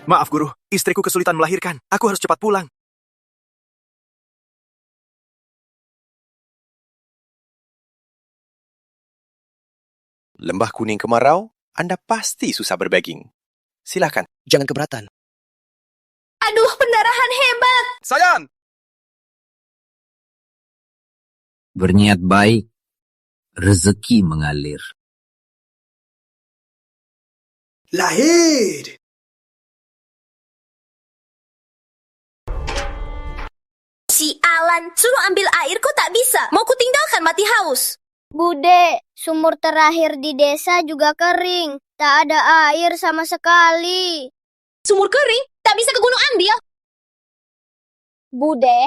Maaf, Guru. Istriku kesulitan melahirkan. Aku harus cepat pulang. Lembah kuning kemarau, Anda pasti susah berbaging. Silakan. Jangan keberatan. Aduh, pendarahan hebat. Sayang! Berniat baik, rezeki mengalir. Lahir! Sialan, suruh ambil air kok tak bisa. Mau kutinggalkan mati haus. Bude, sumur terakhir di desa juga kering. Tak ada air sama sekali. Sumur kering, tak bisa ke Gunung Andil. Bude,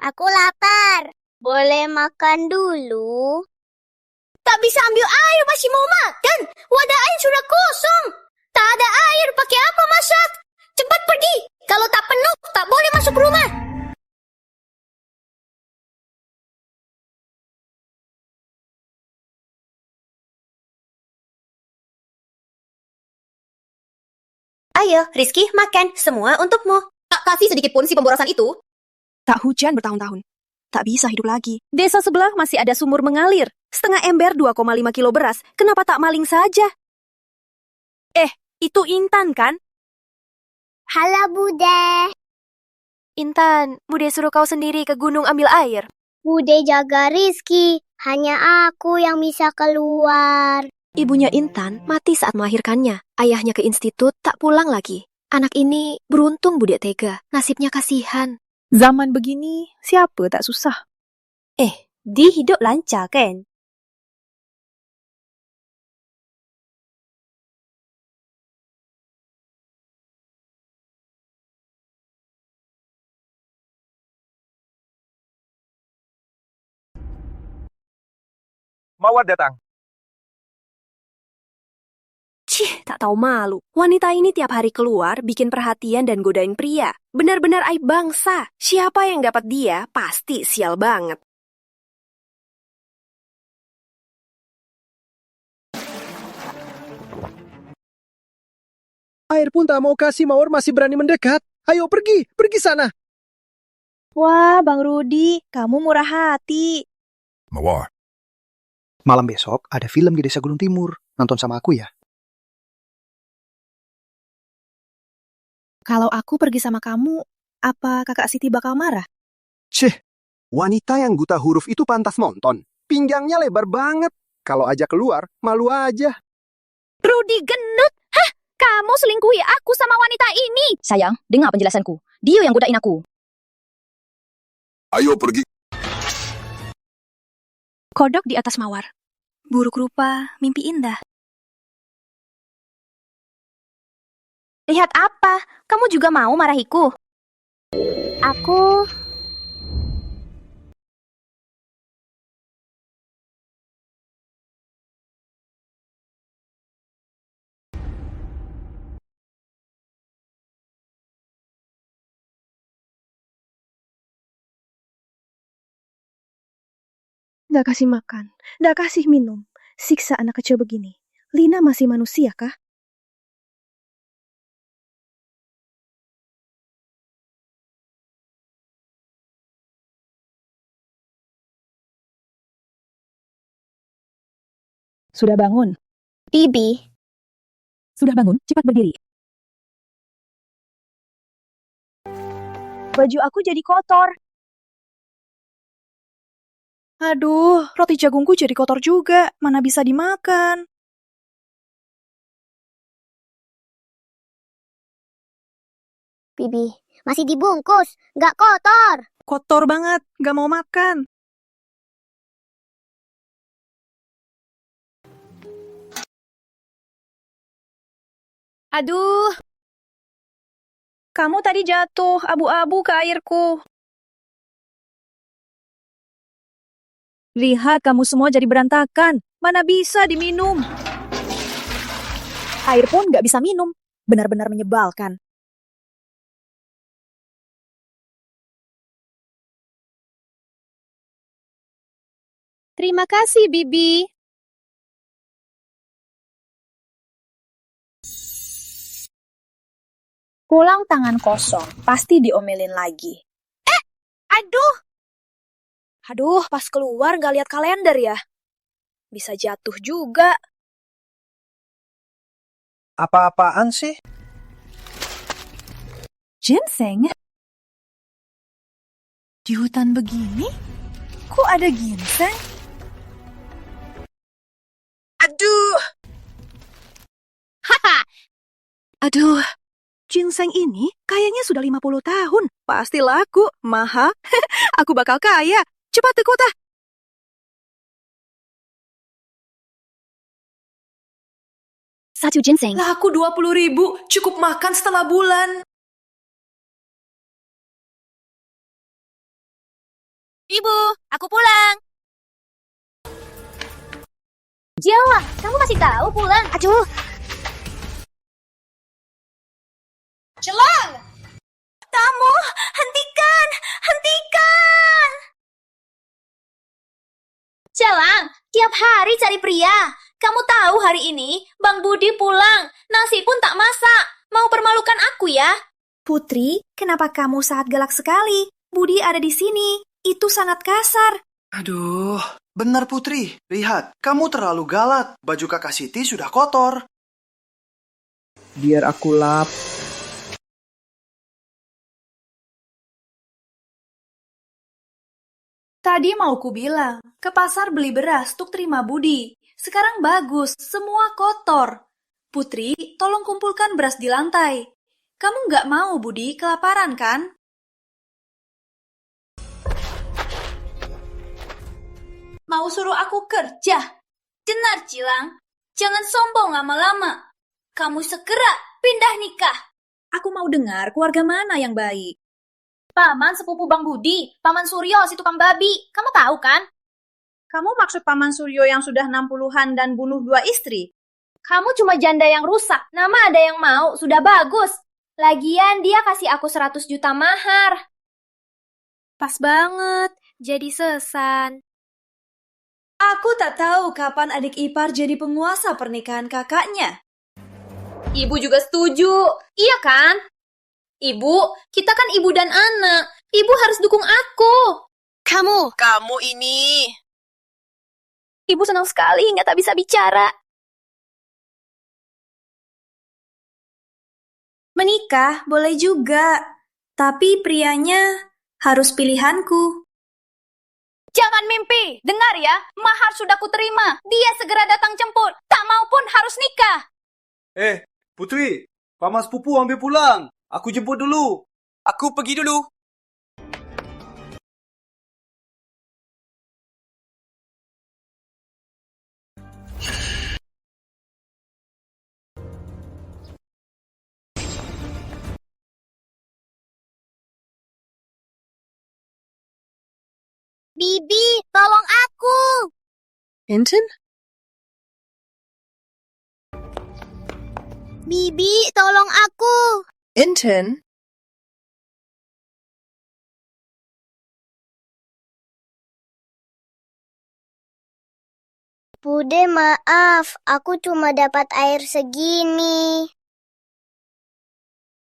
aku lapar. Boleh makan dulu? Tak bisa ambil air, masih mau makan. Wadah air sudah kosong. Tak ada air, pakai apa masak? Cepat pergi. Kalau tak penuh, tak boleh masuk rumah. Ayo, Rizky, makan. Semua untukmu. Tak kasih sedikit pun si pemborosan itu. Tak hujan bertahun-tahun. Tak bisa hidup lagi. Desa sebelah masih ada sumur mengalir. Setengah ember 2,5 kilo beras. Kenapa tak maling saja? Itu Intan kan? Halo, Bude. Intan, Bude suruh kau sendiri ke gunung ambil air. Bude jaga Rizky. Hanya aku yang bisa keluar. Ibunya Intan mati saat melahirkannya. Ayahnya ke institut, tak pulang lagi. Anak ini beruntung Bude tega. Nasibnya kasihan. Zaman begini, siapa tak susah? Dia hidup lancar kan? Mawar datang. Tak tahu malu. Wanita ini tiap hari keluar, bikin perhatian dan godain pria. Benar-benar aib bangsa. Siapa yang dapat dia, pasti sial banget. Air pun tak mau kasih, Mawar masih berani mendekat. Ayo pergi sana. Wah, Bang Rudi, kamu murah hati. Mawar, Malam besok ada film di Desa Gunung Timur. Nonton sama aku ya. Kalau aku pergi sama kamu, apa kakak Siti bakal marah? Wanita yang buta huruf itu pantas nonton. Pinggangnya lebar banget. Kalau aja keluar, malu aja. Rudi gendut. Hah? Kamu selingkuhi aku sama wanita ini. Sayang, dengar penjelasanku. Dia yang godain aku. ayo pergi. Kodok di atas mawar. Buruk rupa, mimpi indah. Lihat apa? Kamu juga mau marahiku? Aku... Nggak kasih makan, nggak kasih minum. Siksa anak kecil begini. Lina masih manusia kah? Sudah bangun? Bibi. Sudah bangun, cepat berdiri. Baju aku jadi kotor. Aduh, roti jagungku jadi kotor juga. Mana bisa dimakan? Bibi, masih dibungkus. Nggak kotor. Kotor banget, gak mau makan. Aduh. Kamu tadi jatuh abu-abu ke airku. Lihat kamu semua jadi berantakan. Mana bisa diminum? Air pun nggak bisa minum. Benar-benar menyebalkan. Terima kasih, Bibi. Pulang tangan kosong, pasti diomelin lagi. Aduh! Aduh, pas keluar nggak lihat kalender ya. Bisa jatuh juga. Apa-apaan sih? Ginseng? Di hutan begini? Kok ada ginseng? Aduh! Haha! Aduh, ginseng ini kayaknya sudah 50 tahun. Pasti laku, mahal. Aku bakal kaya. Cepat ke kota. Satu ginseng. Laku 20.000, cukup makan setengah bulan. Ibu, aku pulang. Jawa, kamu masih tahu pulang? Aduh. Celang! Kamu, hentikan! Hentikan! Jalang, tiap hari cari pria. Kamu tahu hari ini Bang Budi pulang. Nasi pun tak masak. Mau permalukan aku ya? Putri, kenapa kamu sangat galak sekali? Budi ada di sini. Itu sangat kasar. Aduh, benar Putri. Lihat, kamu terlalu galak. Baju kakak Siti sudah kotor. Biar aku lap. Tadi mau ku bilang, ke pasar beli beras tuk terima Budi. Sekarang bagus, semua kotor. Putri, tolong kumpulkan beras di lantai. Kamu nggak mau, Budi, kelaparan kan? Mau suruh aku kerja? Benar, Cilang. Jangan sombong lama-lama. Kamu segera pindah nikah. Aku mau dengar keluarga mana yang baik. Paman sepupu Bang Budi, Paman Suryo si tukang babi. Kamu tahu kan? Kamu maksud Paman Suryo yang sudah 60-an dan bunuh 2 istri? Kamu cuma janda yang rusak. Nama ada yang mau, sudah bagus. Lagian dia kasih aku 100 juta mahar. Pas banget, jadi sesan. Aku tak tahu kapan adik ipar jadi penguasa pernikahan kakaknya. Ibu juga setuju. Iya kan? Ibu, kita kan ibu dan anak. Ibu harus dukung aku. Kamu ini. Ibu senang sekali nggak tak bisa bicara. Menikah boleh juga, tapi prianya harus pilihanku. Jangan mimpi. Dengar ya, mahar sudah kuterima. Dia segera datang jemput. Tak mau pun harus nikah. Putri, Paman sepupu ambil pulang. Aku jemput dulu. Aku pergi dulu. Bibi, tolong aku. Hinton? Bibi, tolong aku. Hinton? Bude, maaf. Aku cuma dapat air segini.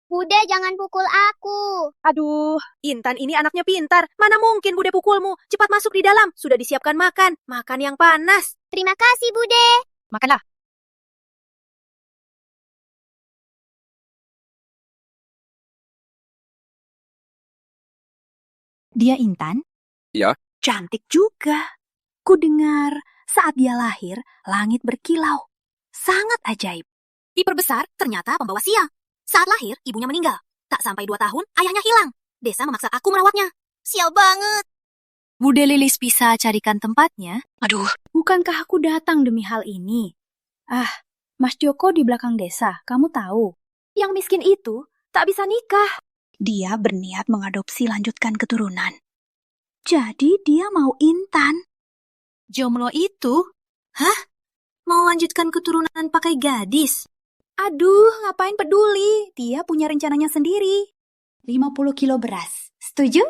Bude, jangan pukul aku. Aduh, Intan ini anaknya pintar. Mana mungkin Bude pukulmu? Cepat masuk di dalam. Sudah disiapkan makan. Makan yang panas. Terima kasih, Bude. Makanlah. Dia Intan? Ya. Cantik juga. Ku dengar saat dia lahir, langit berkilau. Sangat ajaib. Diperbesar, ternyata pembawa sial. Saat lahir, ibunya meninggal. Tak sampai 2 tahun, ayahnya hilang. Desa memaksa aku merawatnya. Sial banget. Bude Lilis bisa carikan tempatnya? Aduh, bukankah aku datang demi hal ini? Mas Joko di belakang desa, kamu tahu. Yang miskin itu tak bisa nikah. Dia berniat mengadopsi lanjutkan keturunan. Jadi dia mau Intan. Jomblo itu? Hah? Mau lanjutkan keturunan pakai gadis? Aduh, ngapain peduli? Dia punya rencananya sendiri. 50 kilo beras. Setuju?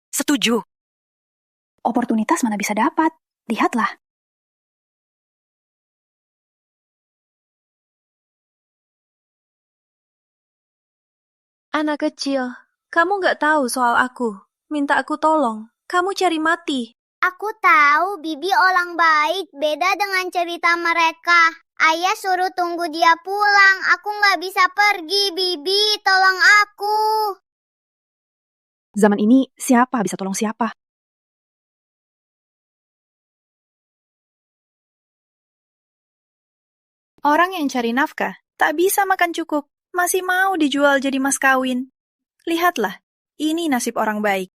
Setuju. Oportunitas mana bisa dapat? Lihatlah. Anak kecil, kamu nggak tahu soal aku. Minta aku tolong. Kamu cari mati. Aku tahu Bibi orang baik, beda dengan cerita mereka. Ayah suruh tunggu dia pulang. Aku nggak bisa pergi, Bibi. Tolong aku. Zaman ini, siapa bisa tolong siapa? Orang yang cari nafkah tak bisa makan cukup, masih mau dijual jadi mas kawin. Lihatlah, ini nasib orang baik.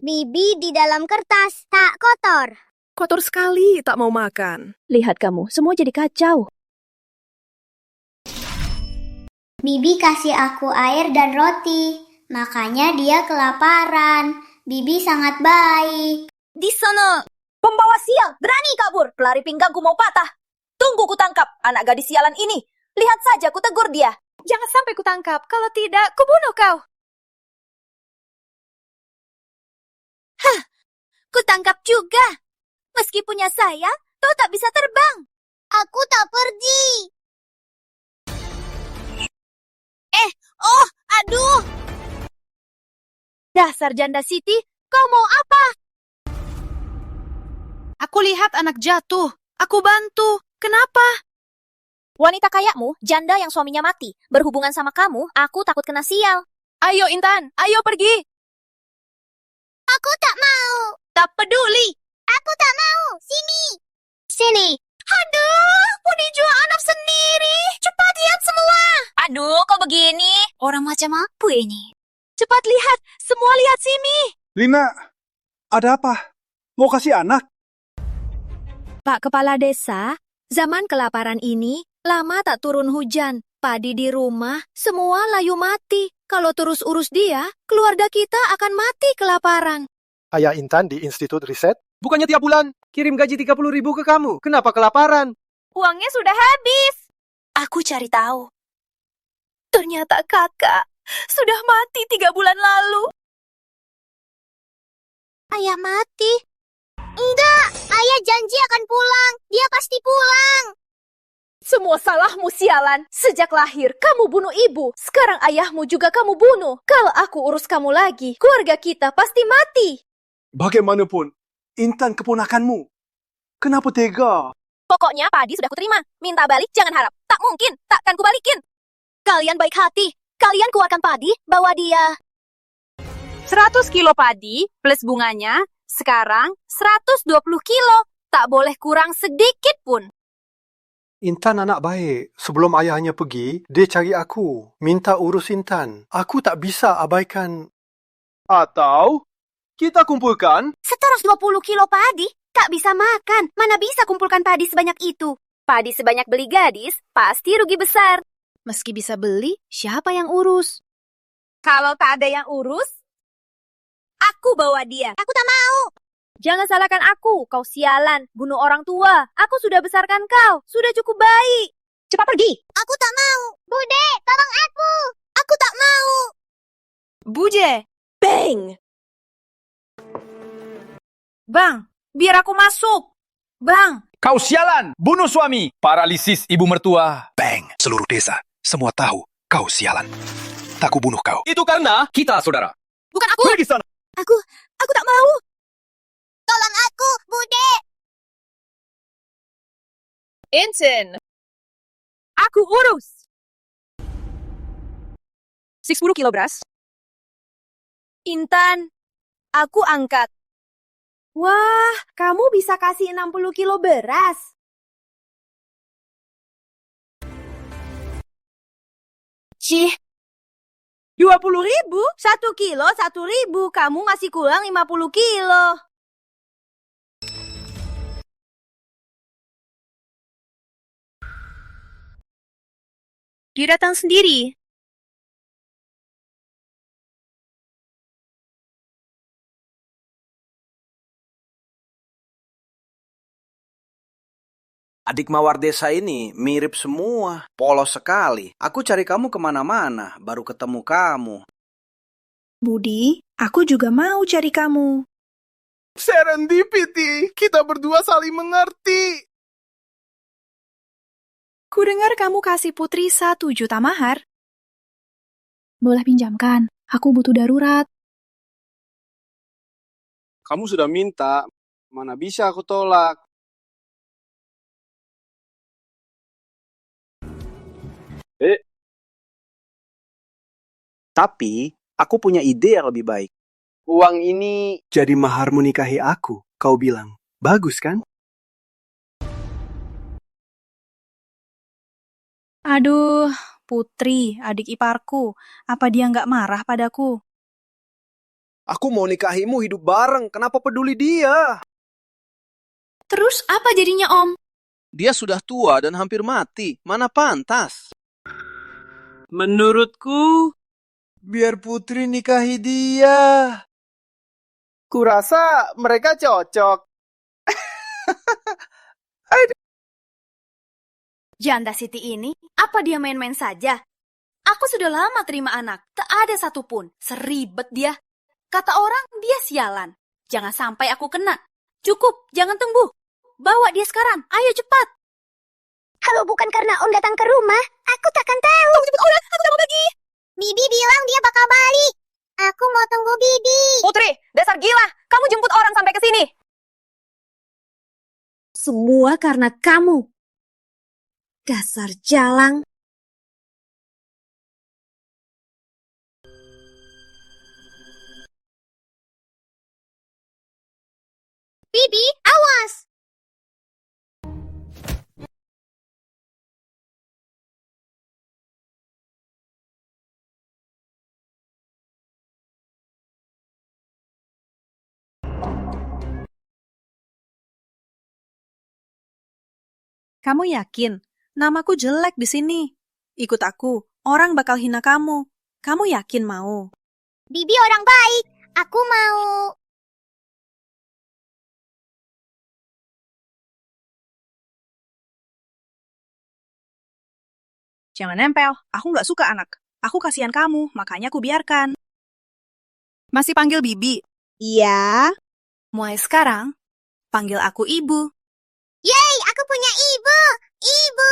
Bibi di dalam kertas, tak kotor. Kotor sekali, tak mau makan. Lihat kamu, semua jadi kacau. Bibi kasih aku air dan roti, makanya dia kelaparan. Bibi sangat baik. Di sana, pembawa sial, berani kabur. Pelari pinggangku mau patah. Tunggu ku tangkap anak gadis sialan ini. Lihat saja ku tegur dia. Jangan sampai kutangkap, kalau tidak, kubunuh kau. Hah, ku tangkap juga. Meski punya sayap, kau tak bisa terbang. Aku tak pergi. Aduh. Dasar janda Siti, kau mau apa? Aku lihat anak jatuh. Aku bantu. Kenapa? Wanita kayamu, janda yang suaminya mati, berhubungan sama kamu, aku takut kena sial. Ayo Intan, ayo pergi. Aku tak mau. Tak peduli. Aku tak mau. Sini. Sini. Aduh, Budi jual anak sendiri. Cepat lihat semua. Aduh, kok begini? Orang macam apa ini? Cepat lihat, semua lihat sini. Lina, ada apa? Mau kasih anak? Pak Kepala Desa, zaman kelaparan ini, lama tak turun hujan. Padi di rumah, semua layu mati. Kalau terus urus dia, keluarga kita akan mati kelaparan. Ayah Intan di Institut Riset? Bukannya tiap bulan kirim gaji 30.000 ke kamu. Kenapa kelaparan? Uangnya sudah habis. Aku cari tahu. Ternyata kakak sudah mati 3 bulan lalu. Ayah mati. Enggak, ayah janji akan pulang. Dia pasti pulang. Semua salahmu sialan. Sejak lahir kamu bunuh ibu. Sekarang ayahmu juga kamu bunuh. Kalau aku urus kamu lagi, keluarga kita pasti mati. Bagaimanapun, Intan keponakanmu. Kenapa tega? Pokoknya padi sudah kuterima. Minta balik jangan harap. Tak mungkin, takkan kubalikin. Kalian baik hati. Kalian keluarkan padi, bawa dia. 100 kilo padi plus bunganya, sekarang 120 kilo. Tak boleh kurang sedikit pun. Intan anak baik. Sebelum ayahnya pergi, dia cari aku. Minta urus Intan. Aku tak bisa abaikan. Atau kita kumpulkan 120 kilo padi? Tak bisa makan. Mana bisa kumpulkan padi sebanyak itu? Padi sebanyak beli gadis, pasti rugi besar. Meski bisa beli, siapa yang urus? Kalau tak ada yang urus, aku bawa dia. Aku tak mau. Jangan salahkan aku, kau sialan, bunuh orang tua. Aku sudah besarkan kau, sudah cukup baik. Cepat pergi. Aku tak mau. Bude, tolong aku. Aku tak mau. Buje. Bang. Bang, biar aku masuk. Bang. Kau sialan, bunuh suami, paralisis ibu mertua. Bang, seluruh desa. Semua tahu kau sialan. Tak kubunuh kau. Itu karena kita saudara. Bukan aku. Pergi sana. Aku tak mau. Tolong aku, Bude. Intan. Aku urus. 60 kilo beras. Intan, aku angkat. Wah, kamu bisa kasih 60 kilo beras. Cih. 20.000? 1 kilo 1.000. Kamu ngasih kurang 50 kilo. Dia datang sendiri. Adik mawar desa ini mirip semua, polos sekali. Aku cari kamu kemana-mana, baru ketemu kamu. Budi, aku juga mau cari kamu. Serendipity, kita berdua saling mengerti. Kudengar kamu kasih Putri 1 juta mahar. Boleh pinjamkan? Aku butuh darurat. Kamu sudah minta, mana bisa aku tolak. Tapi, aku punya ide yang lebih baik. Uang ini jadi mahar menikahi aku, kau bilang. Bagus kan? Aduh, Putri, adik iparku. Apa dia nggak marah padaku? Aku mau nikahimu hidup bareng, kenapa peduli dia? Terus apa jadinya, Om? Dia sudah tua dan hampir mati. Mana pantas? Menurutku, biar Putri nikahi dia. Kurasa mereka cocok. Janda Siti ini, apa dia main-main saja? Aku sudah lama terima anak, tak ada satupun. Seribet dia. Kata orang, dia sialan. Jangan sampai aku kena. Cukup, jangan tunggu. Bawa dia sekarang, ayo cepat. Kalau bukan karena Om datang ke rumah, aku takkan tahu. Tunggu cepat, Ola, aku tak mau pergi. Bibi bilang dia bakal balik. Aku mau tunggu Bibi. Putri, dasar gila. Kamu jemput orang sampai ke sini. Semua karena kamu. Dasar jalang. Bibi, awas! Kamu yakin? Namaku jelek di sini. Ikut aku, orang bakal hina kamu. Kamu yakin mau? Bibi orang baik. Aku mau. Jangan nempel, aku nggak suka anak. Aku kasihan kamu, makanya aku biarkan. Masih panggil Bibi? Iya. Mulai sekarang, panggil aku Ibu. Yeay, aku punya ibu. Ibu.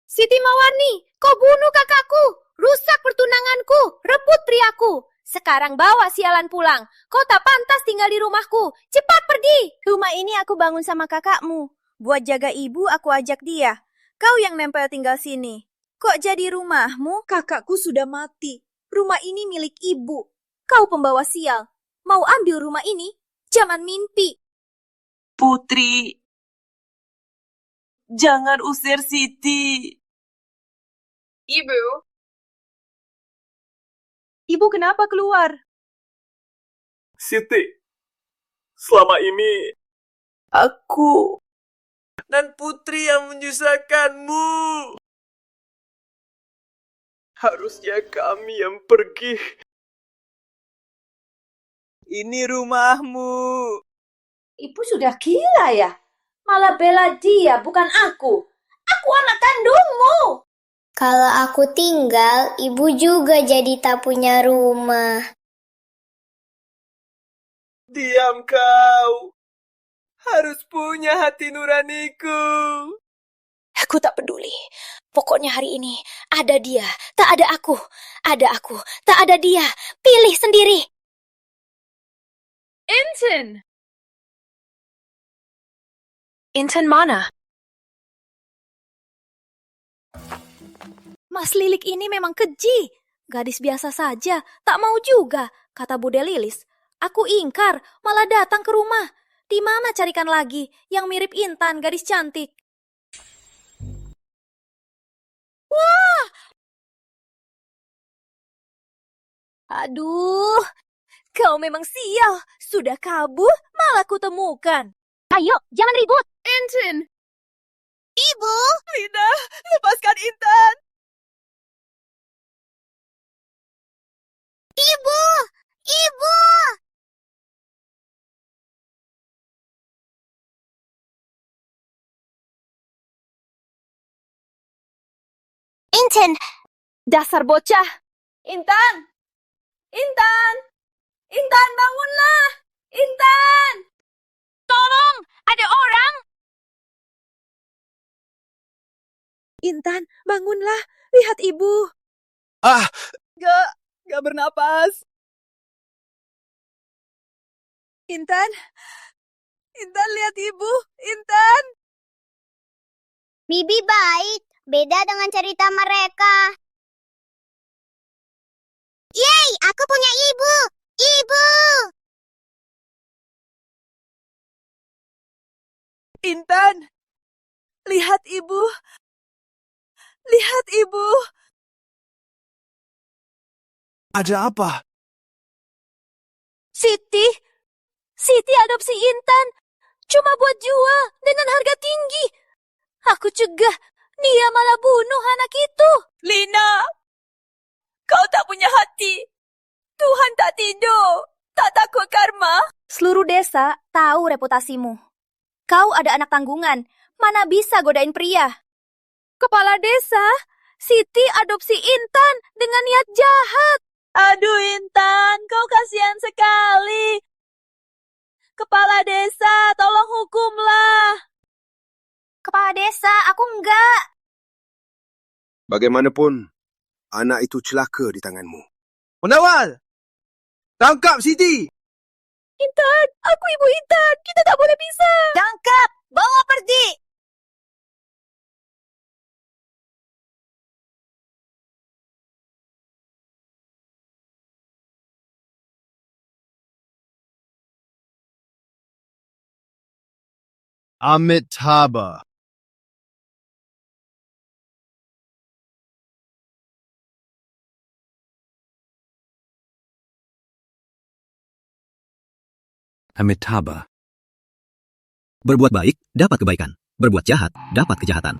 Siti Mawarni, kau bunuh kakakku, rusak pertunanganku, rebut priaku. Sekarang bawa sialan pulang. Kau tak pantas tinggal di rumahku. Cepat pergi. Rumah ini aku bangun sama kakakmu. Buat jaga ibu, aku ajak dia. Kau yang nempel tinggal sini. Kok jadi rumahmu? Kakakku sudah mati. Rumah ini milik ibu. Kau pembawa sial. Mau ambil rumah ini? Jangan mimpi. Putri, jangan usir Siti. Ibu. Ibu kenapa keluar? Siti, selama ini aku dan Putri yang menyusahkanmu. Harusnya kami yang pergi. Ini rumahmu. Ibu sudah gila ya? Malah bela dia, bukan aku. Aku anak kandungmu. Kalau aku tinggal, ibu juga jadi tak punya rumah. Diam kau. Harus punya hati nuraniku. Aku tak peduli. Pokoknya hari ini ada dia, tak ada aku. Ada aku, tak ada dia. Pilih sendiri. Intan. Intan mana? Mas Lilik ini memang keji. Gadis biasa saja, tak mau juga, kata Bude Lilis. Aku ingkar, malah datang ke rumah. Di mana carikan lagi yang mirip Intan, gadis cantik? Wah! Aduh, kau memang sial. Sudah kabur, malah kutemukan. Ayo, jangan ribut. Intan. Ibu. Lina, lepaskan Intan. Ibu. Ibu. Intan. Dasar bocah. Intan. Intan! Intan, bangunlah! Intan! Tolong, ada orang! Intan, bangunlah. Lihat ibu. Ah! Gak bernapas. Intan, Intan lihat ibu. Intan. Bibi baik, beda dengan cerita mereka. Yeay, aku punya ibu! Ibu! Intan, lihat ibu. Lihat ibu. Ada apa? Siti adopsi Intan. Cuma buat jual dengan harga tinggi. Aku cegah, dia malah bunuh anak itu. Lina, kau tak punya hati. Tuhan tak tidur. Tak takut karma. Seluruh desa tahu reputasimu. Kau ada anak tanggungan, mana bisa godain pria. Kepala desa, Siti adopsi Intan dengan niat jahat. Aduh Intan, kau kasihan sekali. Kepala desa, tolong hukumlah. Kepala desa, aku enggak. Bagaimanapun, anak itu celaka di tanganmu. Pengawal! Tangkap Siti! Intan, aku ibu Intan. Kita tak boleh pisah. Tangkap, bawa pergi. Amitabha. Amitabha. Berbuat baik, dapat kebaikan. Berbuat jahat, dapat kejahatan.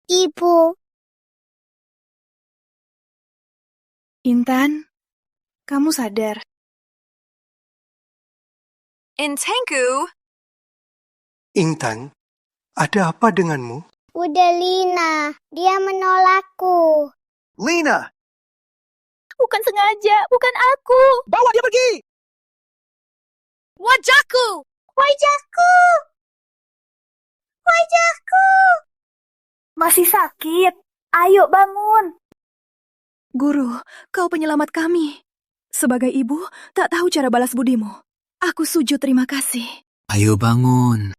Ibu. Intan, kamu sadar. Intangku. Intan, ada apa denganmu? Udah Lina, dia menolakku. Lina! Bukan sengaja, bukan aku. Bawa dia pergi! Wajahku! Wajahku! Wajahku! Masih sakit? Ayo bangun. Guru, kau penyelamat kami. Sebagai ibu, tak tahu cara balas budimu. Aku sujud terima kasih. Ayo bangun.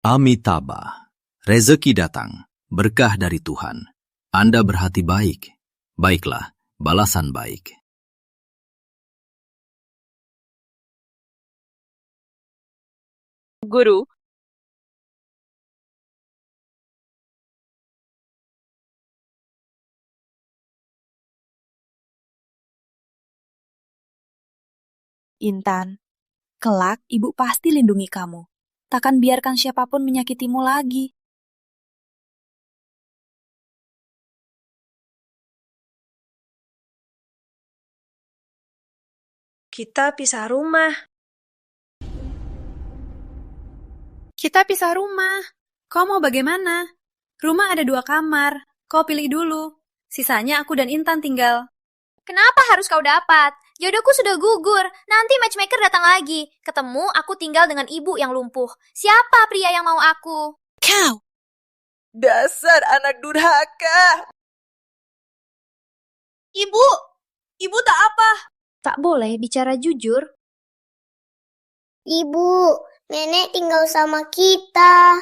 Amitabha. Rezeki datang. Berkah dari Tuhan. Anda berhati baik. Baiklah, balasan baik. Guru, Intan, kelak ibu pasti lindungi kamu. Takkan biarkan siapapun menyakitimu lagi. Kita pisah rumah. Kita pisah rumah. Kau mau bagaimana? Rumah ada 2 kamar. Kau pilih dulu. Sisanya aku dan Intan tinggal. Kenapa harus kau dapat? Jodohku sudah gugur. Nanti matchmaker datang lagi. Ketemu aku tinggal dengan ibu yang lumpuh. Siapa pria yang mau aku? Kau! dasar anak durhaka. Ibu tak apa. Tak boleh bicara jujur. Ibu, nenek tinggal sama kita.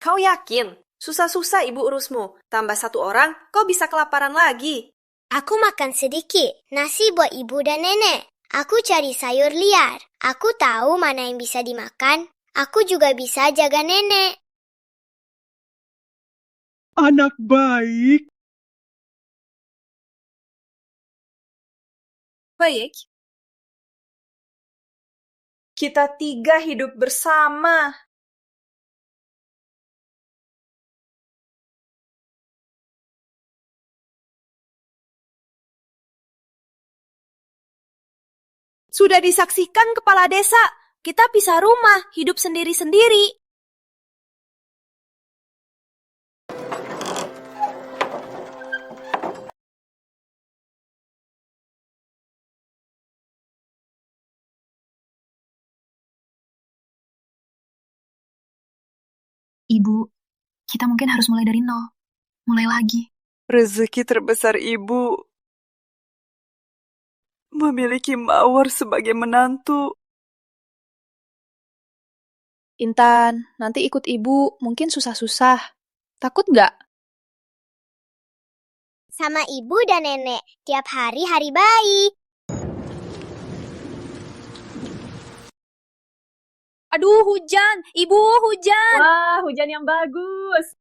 Kau yakin? Susah-susah ibu urusmu. Tambah 1 orang, kau bisa kelaparan lagi. Aku makan sedikit, nasi buat ibu dan nenek. Aku cari sayur liar. Aku tahu mana yang bisa dimakan. Aku juga bisa jaga nenek. Anak baik. Baik. Kita 3 hidup bersama. Sudah disaksikan kepala desa. Kita pisah rumah, hidup sendiri-sendiri. Ibu, kita mungkin harus mulai dari nol. Mulai lagi. Rezeki terbesar ibu memiliki Mawar sebagai menantu. Intan, nanti ikut ibu, mungkin susah-susah. Takut nggak? Sama ibu dan nenek, tiap hari hari baik. Aduh, hujan! Ibu, hujan! Wah, hujan yang bagus.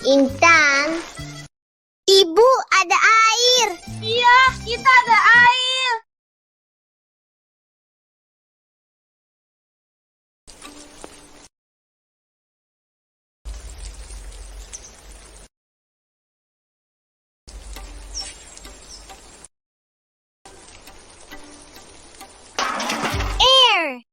Intan, ibu ada air. Iya, kita ada air. Air.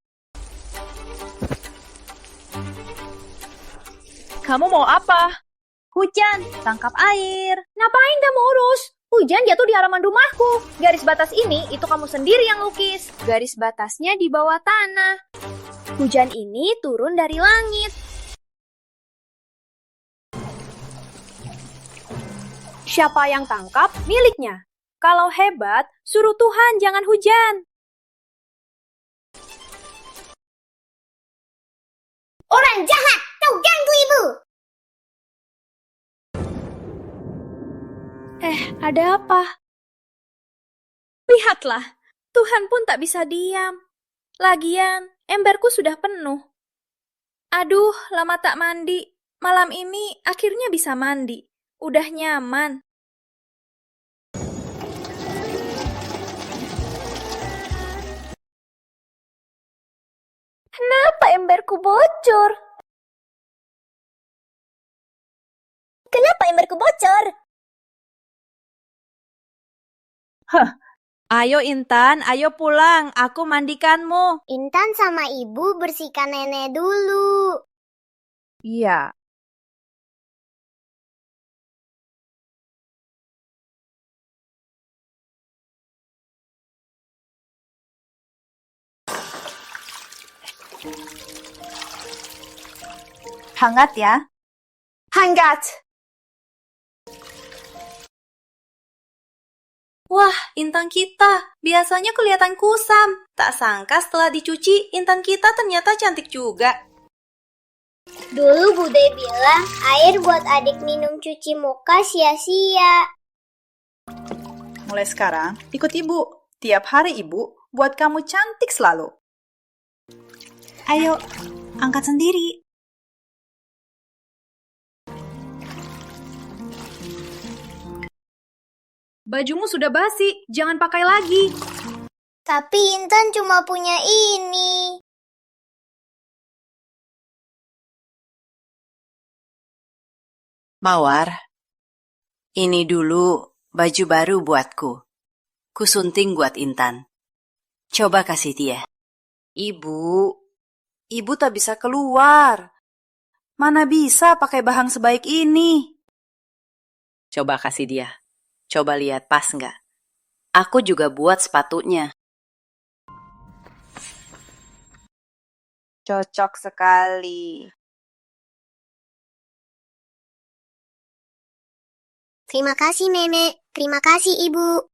Kamu mau apa? Hujan, tangkap air. Ngapain kamu urus? Hujan jatuh di halaman rumahku. Garis batas ini itu kamu sendiri yang lukis. Garis batasnya di bawah tanah. Hujan ini turun dari langit. Siapa yang tangkap, miliknya. Kalau hebat, suruh Tuhan jangan hujan. Orang jahat, kau ganggu ibu. Ada apa? Lihatlah, Tuhan pun tak bisa diam. Lagian, emberku sudah penuh. Aduh, lama tak mandi. Malam ini akhirnya bisa mandi. Udah nyaman. Kenapa emberku bocor? Kenapa emberku bocor? Ayo Intan, ayo pulang. Aku mandikanmu. Intan sama ibu bersihkan nenek dulu. Iya. Hangat ya. Hangat. Wah, intan kita. Biasanya kelihatan kusam. Tak sangka setelah dicuci, intan kita ternyata cantik juga. Dulu Bude bilang air buat adik minum cuci muka sia-sia. Mulai sekarang, ikut ibu. Tiap hari ibu buat kamu cantik selalu. Ayo, angkat sendiri. Bajumu sudah basi, jangan pakai lagi. Tapi Intan cuma punya ini. Mawar, ini dulu baju baru buatku. Kusunting buat Intan. Coba kasih dia. Ibu tak bisa keluar. Mana bisa pakai bahang sebaik ini? Coba kasih dia. Coba lihat pas nggak? Aku juga buat sepatunya. Cocok sekali. Terima kasih Nenek, terima kasih Ibu.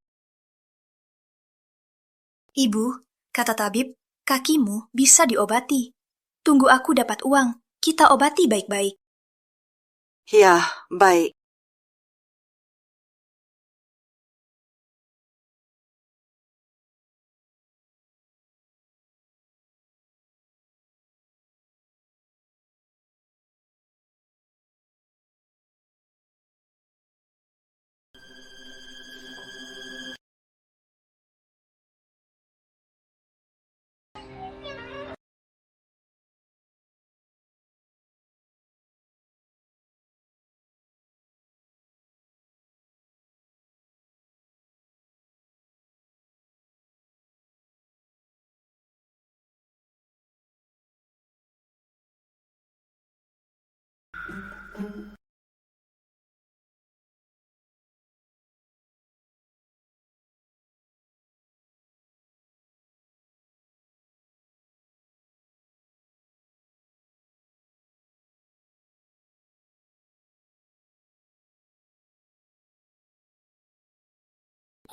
Ibu, kata tabib, kakimu bisa diobati. Tunggu aku dapat uang, kita obati baik-baik. Ya, baik.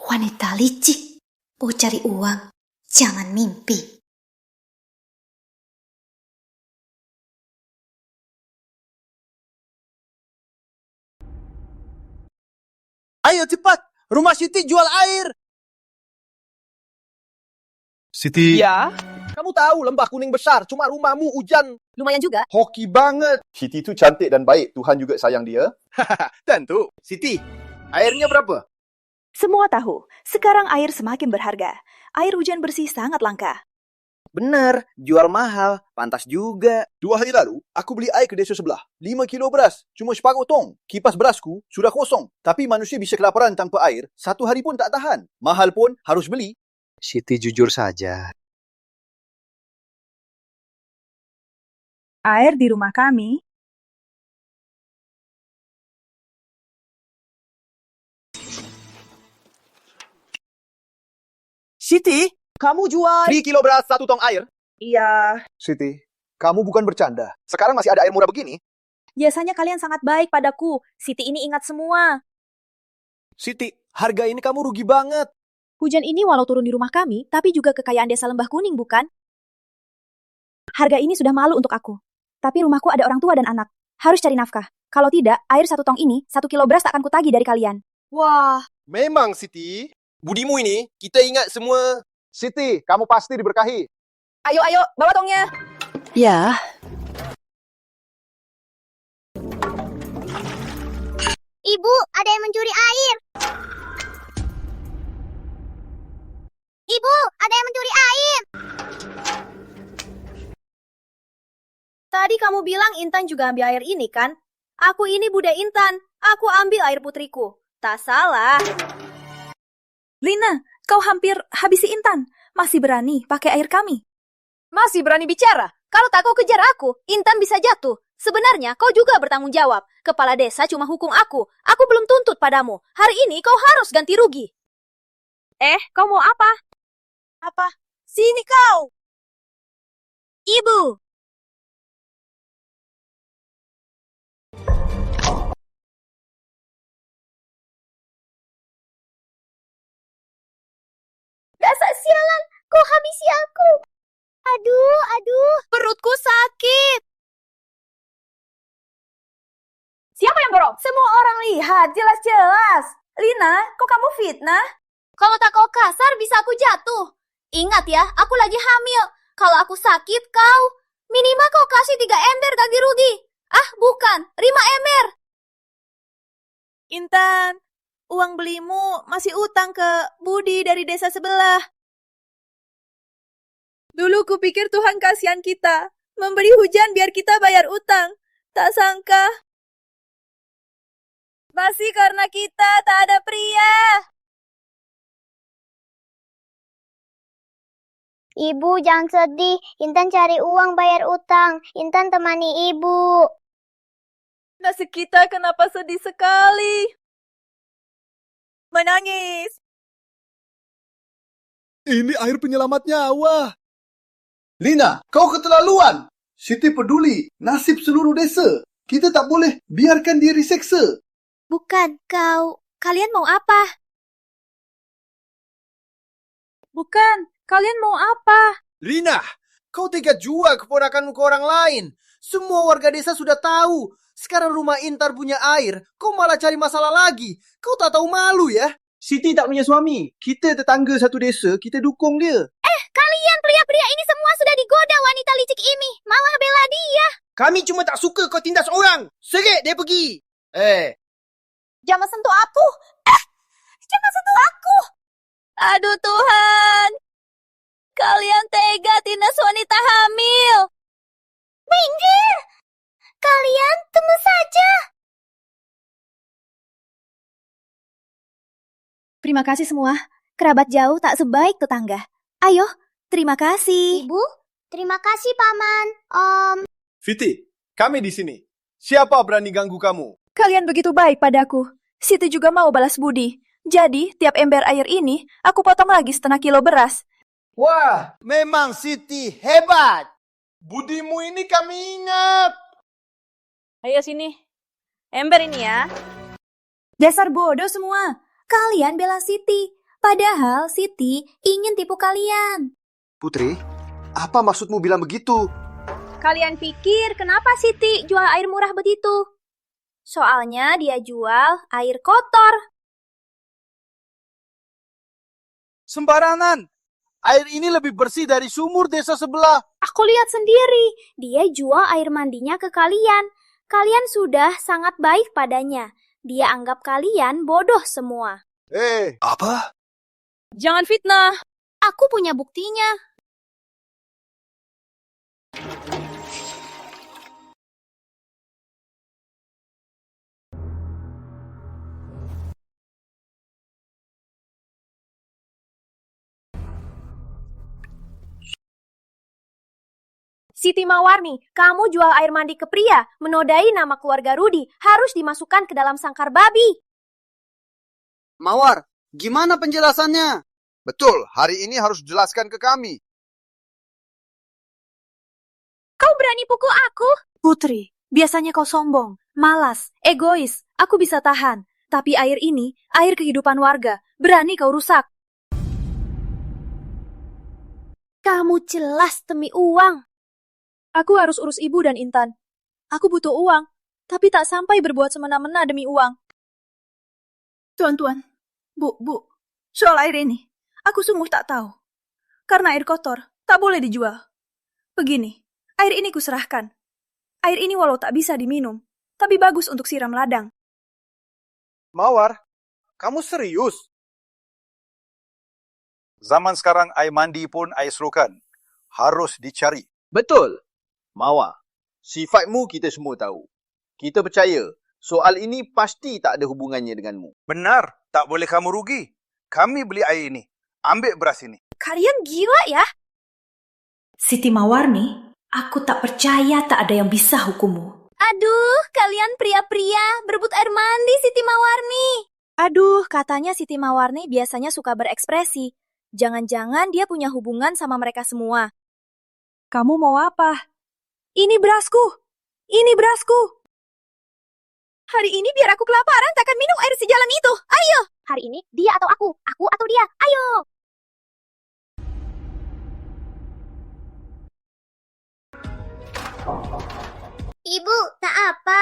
Wanita licik, mau cari uang, jangan mimpi. Ayo cepat, rumah Siti jual air. Siti. Ya? Kamu tahu lembah kuning besar, cuma rumahmu hujan. Lumayan juga. Hoki banget. Siti itu cantik dan baik, Tuhan juga sayang dia. Tentu. Siti, airnya berapa? Semua tahu, sekarang air semakin berharga. Air hujan bersih sangat langka. Benar, jual mahal, pantas juga. 2 hari lalu, aku beli air ke desa sebelah. 5 kilo beras, cuma separuh tong. Kipas berasku sudah kosong. Tapi manusia bisa kelaparan tanpa air, 1 hari pun tak tahan. Mahal pun harus beli. Siti jujur saja. Air di rumah kami Siti, kamu jual 3 kilo beras, 1 tong air. Iya. Siti, kamu bukan bercanda. Sekarang masih ada air murah begini? Biasanya kalian sangat baik padaku. Siti ini ingat semua. Siti, harga ini kamu rugi banget. Hujan ini walau turun di rumah kami, tapi juga kekayaan desa Lembah Kuning, bukan? Harga ini sudah malu untuk aku. Tapi rumahku ada orang tua dan anak. Harus cari nafkah. Kalau tidak, air 1 tong ini, 1 kilo beras tak akan kutagih dari kalian. Wah. Memang, Siti. Budimu ini, kita ingat semua. Siti, kamu pasti diberkahi. Ayo, bawa tongnya. Ya, Ibu, ada yang mencuri air. Ibu, ada yang mencuri air. Tadi kamu bilang Intan juga ambil air ini, kan? Aku ini Bude Intan. Aku ambil air putriku. Tak salah. Lina, kau hampir habisi Intan. Masih berani pakai air kami. Masih berani bicara? Kalau tak kau kejar aku, Intan bisa jatuh. Sebenarnya kau juga bertanggung jawab. Kepala desa cuma hukum aku. Aku belum tuntut padamu. Hari ini kau harus ganti rugi. Kau mau apa? Apa? Sini kau. Ibu. Dasar sialan, kau habisi aku. Aduh. Perutku sakit. Siapa yang dorong? Semua orang lihat, jelas-jelas. Lina, kok kamu fitnah? Kalau tak kau kasar, bisa aku jatuh. Ingat ya, aku lagi hamil. Kalau aku sakit, kau. Minimal kau kasih 3 ember ganti rugi. Ah, bukan. 5 ember. Intan, uang belimu masih utang ke Budi dari desa sebelah. Dulu kupikir Tuhan kasihan kita. Memberi hujan biar kita bayar utang. Tak sangka. Masih karena kita tak ada pria. Ibu, jangan sedih. Intan cari uang bayar utang. Intan temani ibu. Nasib kita kenapa sedih sekali? Menangis. Ini air penyelamat nyawa. Lina, kau keterlaluan. Siti peduli nasib seluruh desa. Kita tak boleh biarkan dia diseksa. Bukan, kau. Kalian mau apa? Bukan, kalian mau apa? Lina, kau tega jual keponakanmu ke orang lain. Semua warga desa sudah tahu. Sekarang rumah Intar punya air, kau malah cari masalah lagi. Kau tak tahu malu ya? Siti tak punya suami. Kita tetangga satu desa, kita dukung dia. Kalian pria-pria ini semua sudah digoda wanita licik ini. Malah bela dia. Kami cuma tak suka kau tindas orang. Seret dia pergi. Jangan sentuh aku. Jangan sentuh aku. Aduh Tuhan. Kalian tega tindas wanita hamil. Minggir. Kalian tunggu saja. Terima kasih semua. Kerabat jauh tak sebaik tetangga. Ayo, terima kasih. Ibu, terima kasih Paman. Om. Fiti, kami di sini. Siapa berani ganggu kamu? Kalian begitu baik padaku. Siti juga mau balas budi. Jadi, tiap ember air ini, aku potong lagi setengah kilo beras. Wah, memang Siti hebat. Budimu ini kami ingat. Ayo sini. Ember ini ya. Dasar bodoh semua. Kalian bela Siti. Padahal Siti ingin tipu kalian. Putri, apa maksudmu bilang begitu? Kalian pikir kenapa Siti jual air murah begitu? Soalnya dia jual air kotor. Sembarangan. Air ini lebih bersih dari sumur desa sebelah. Aku lihat sendiri, dia jual air mandinya ke kalian. Kalian sudah sangat baik padanya. Dia anggap kalian bodoh semua. Apa? Jangan fitnah. Aku punya buktinya. Siti Mawarni, kamu jual air mandi ke pria, menodai nama keluarga Rudi, harus dimasukkan ke dalam sangkar babi. Mawar, gimana penjelasannya? Betul, hari ini harus jelaskan ke kami. Kau berani pukul aku? Putri, biasanya kau sombong, malas, egois. Aku bisa tahan. Tapi air ini, air kehidupan warga. Berani kau rusak. Kamu jelas demi uang. Aku harus urus ibu dan Intan. Aku butuh uang, tapi tak sampai berbuat semena-mena demi uang. Tuan-tuan, Bu, soal air ini, aku sungguh tak tahu. Karena air kotor, tak boleh dijual. Begini, air ini kuserahkan. Air ini walau tak bisa diminum, tapi bagus untuk siram ladang. Mawar, kamu serius? Zaman sekarang air mandi pun air selokan. Harus dicari. Betul. Mawar, sifatmu kita semua tahu. Kita percaya soal ini pasti tak ada hubungannya denganmu. Benar, tak boleh kamu rugi. Kami beli air ini. Ambil beras ini. Kalian gila ya? Siti Mawarni, aku tak percaya tak ada yang bisa hukummu. Aduh, kalian pria-pria berebut air mandi Siti Mawarni. Aduh, katanya Siti Mawarni biasanya suka berekspresi. Jangan-jangan dia punya hubungan sama mereka semua. Kamu mau apa? Ini berasku! Ini berasku! Hari ini biar aku kelaparan takkan minum air sejalan itu. Ayo! Hari ini dia atau aku atau dia. Ayo! Ibu, tak apa.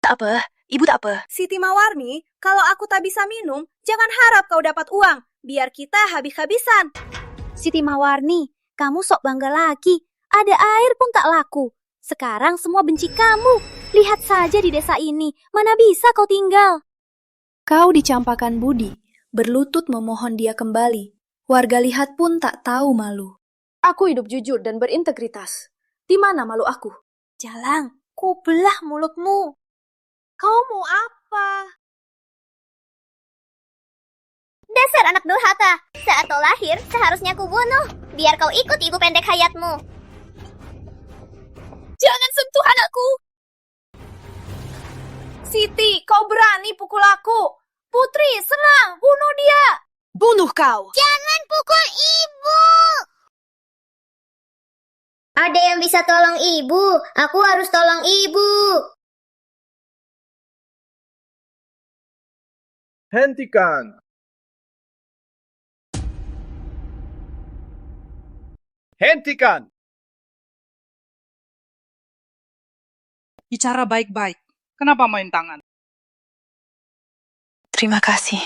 Tak apa, ibu tak apa. Siti Mawarni, kalau aku tak bisa minum, jangan harap kau dapat uang. Biar kita habis-habisan. Siti Mawarni, kamu sok bangga lagi. Ada air pun tak laku. Sekarang semua benci kamu. Lihat saja di desa ini, mana bisa kau tinggal. Kau dicampakkan budi, berlutut memohon dia kembali. Warga lihat pun tak tahu malu. Aku hidup jujur dan berintegritas. Di mana malu aku? Jalang, ku belah mulutmu. Kau mau apa? Dasar anak durhaka. Saat kau lahir, seharusnya ku bunuh. Biar kau ikut ibu pendek hayatmu. Jangan sentuh anakku! Siti, kau berani pukul aku. Putri, senang, bunuh dia. Bunuh kau. Jangan pukul ibu. Ada yang bisa tolong ibu. Aku harus tolong ibu. Hentikan. Hentikan. Bicara baik-baik. Kenapa main tangan? Terima kasih.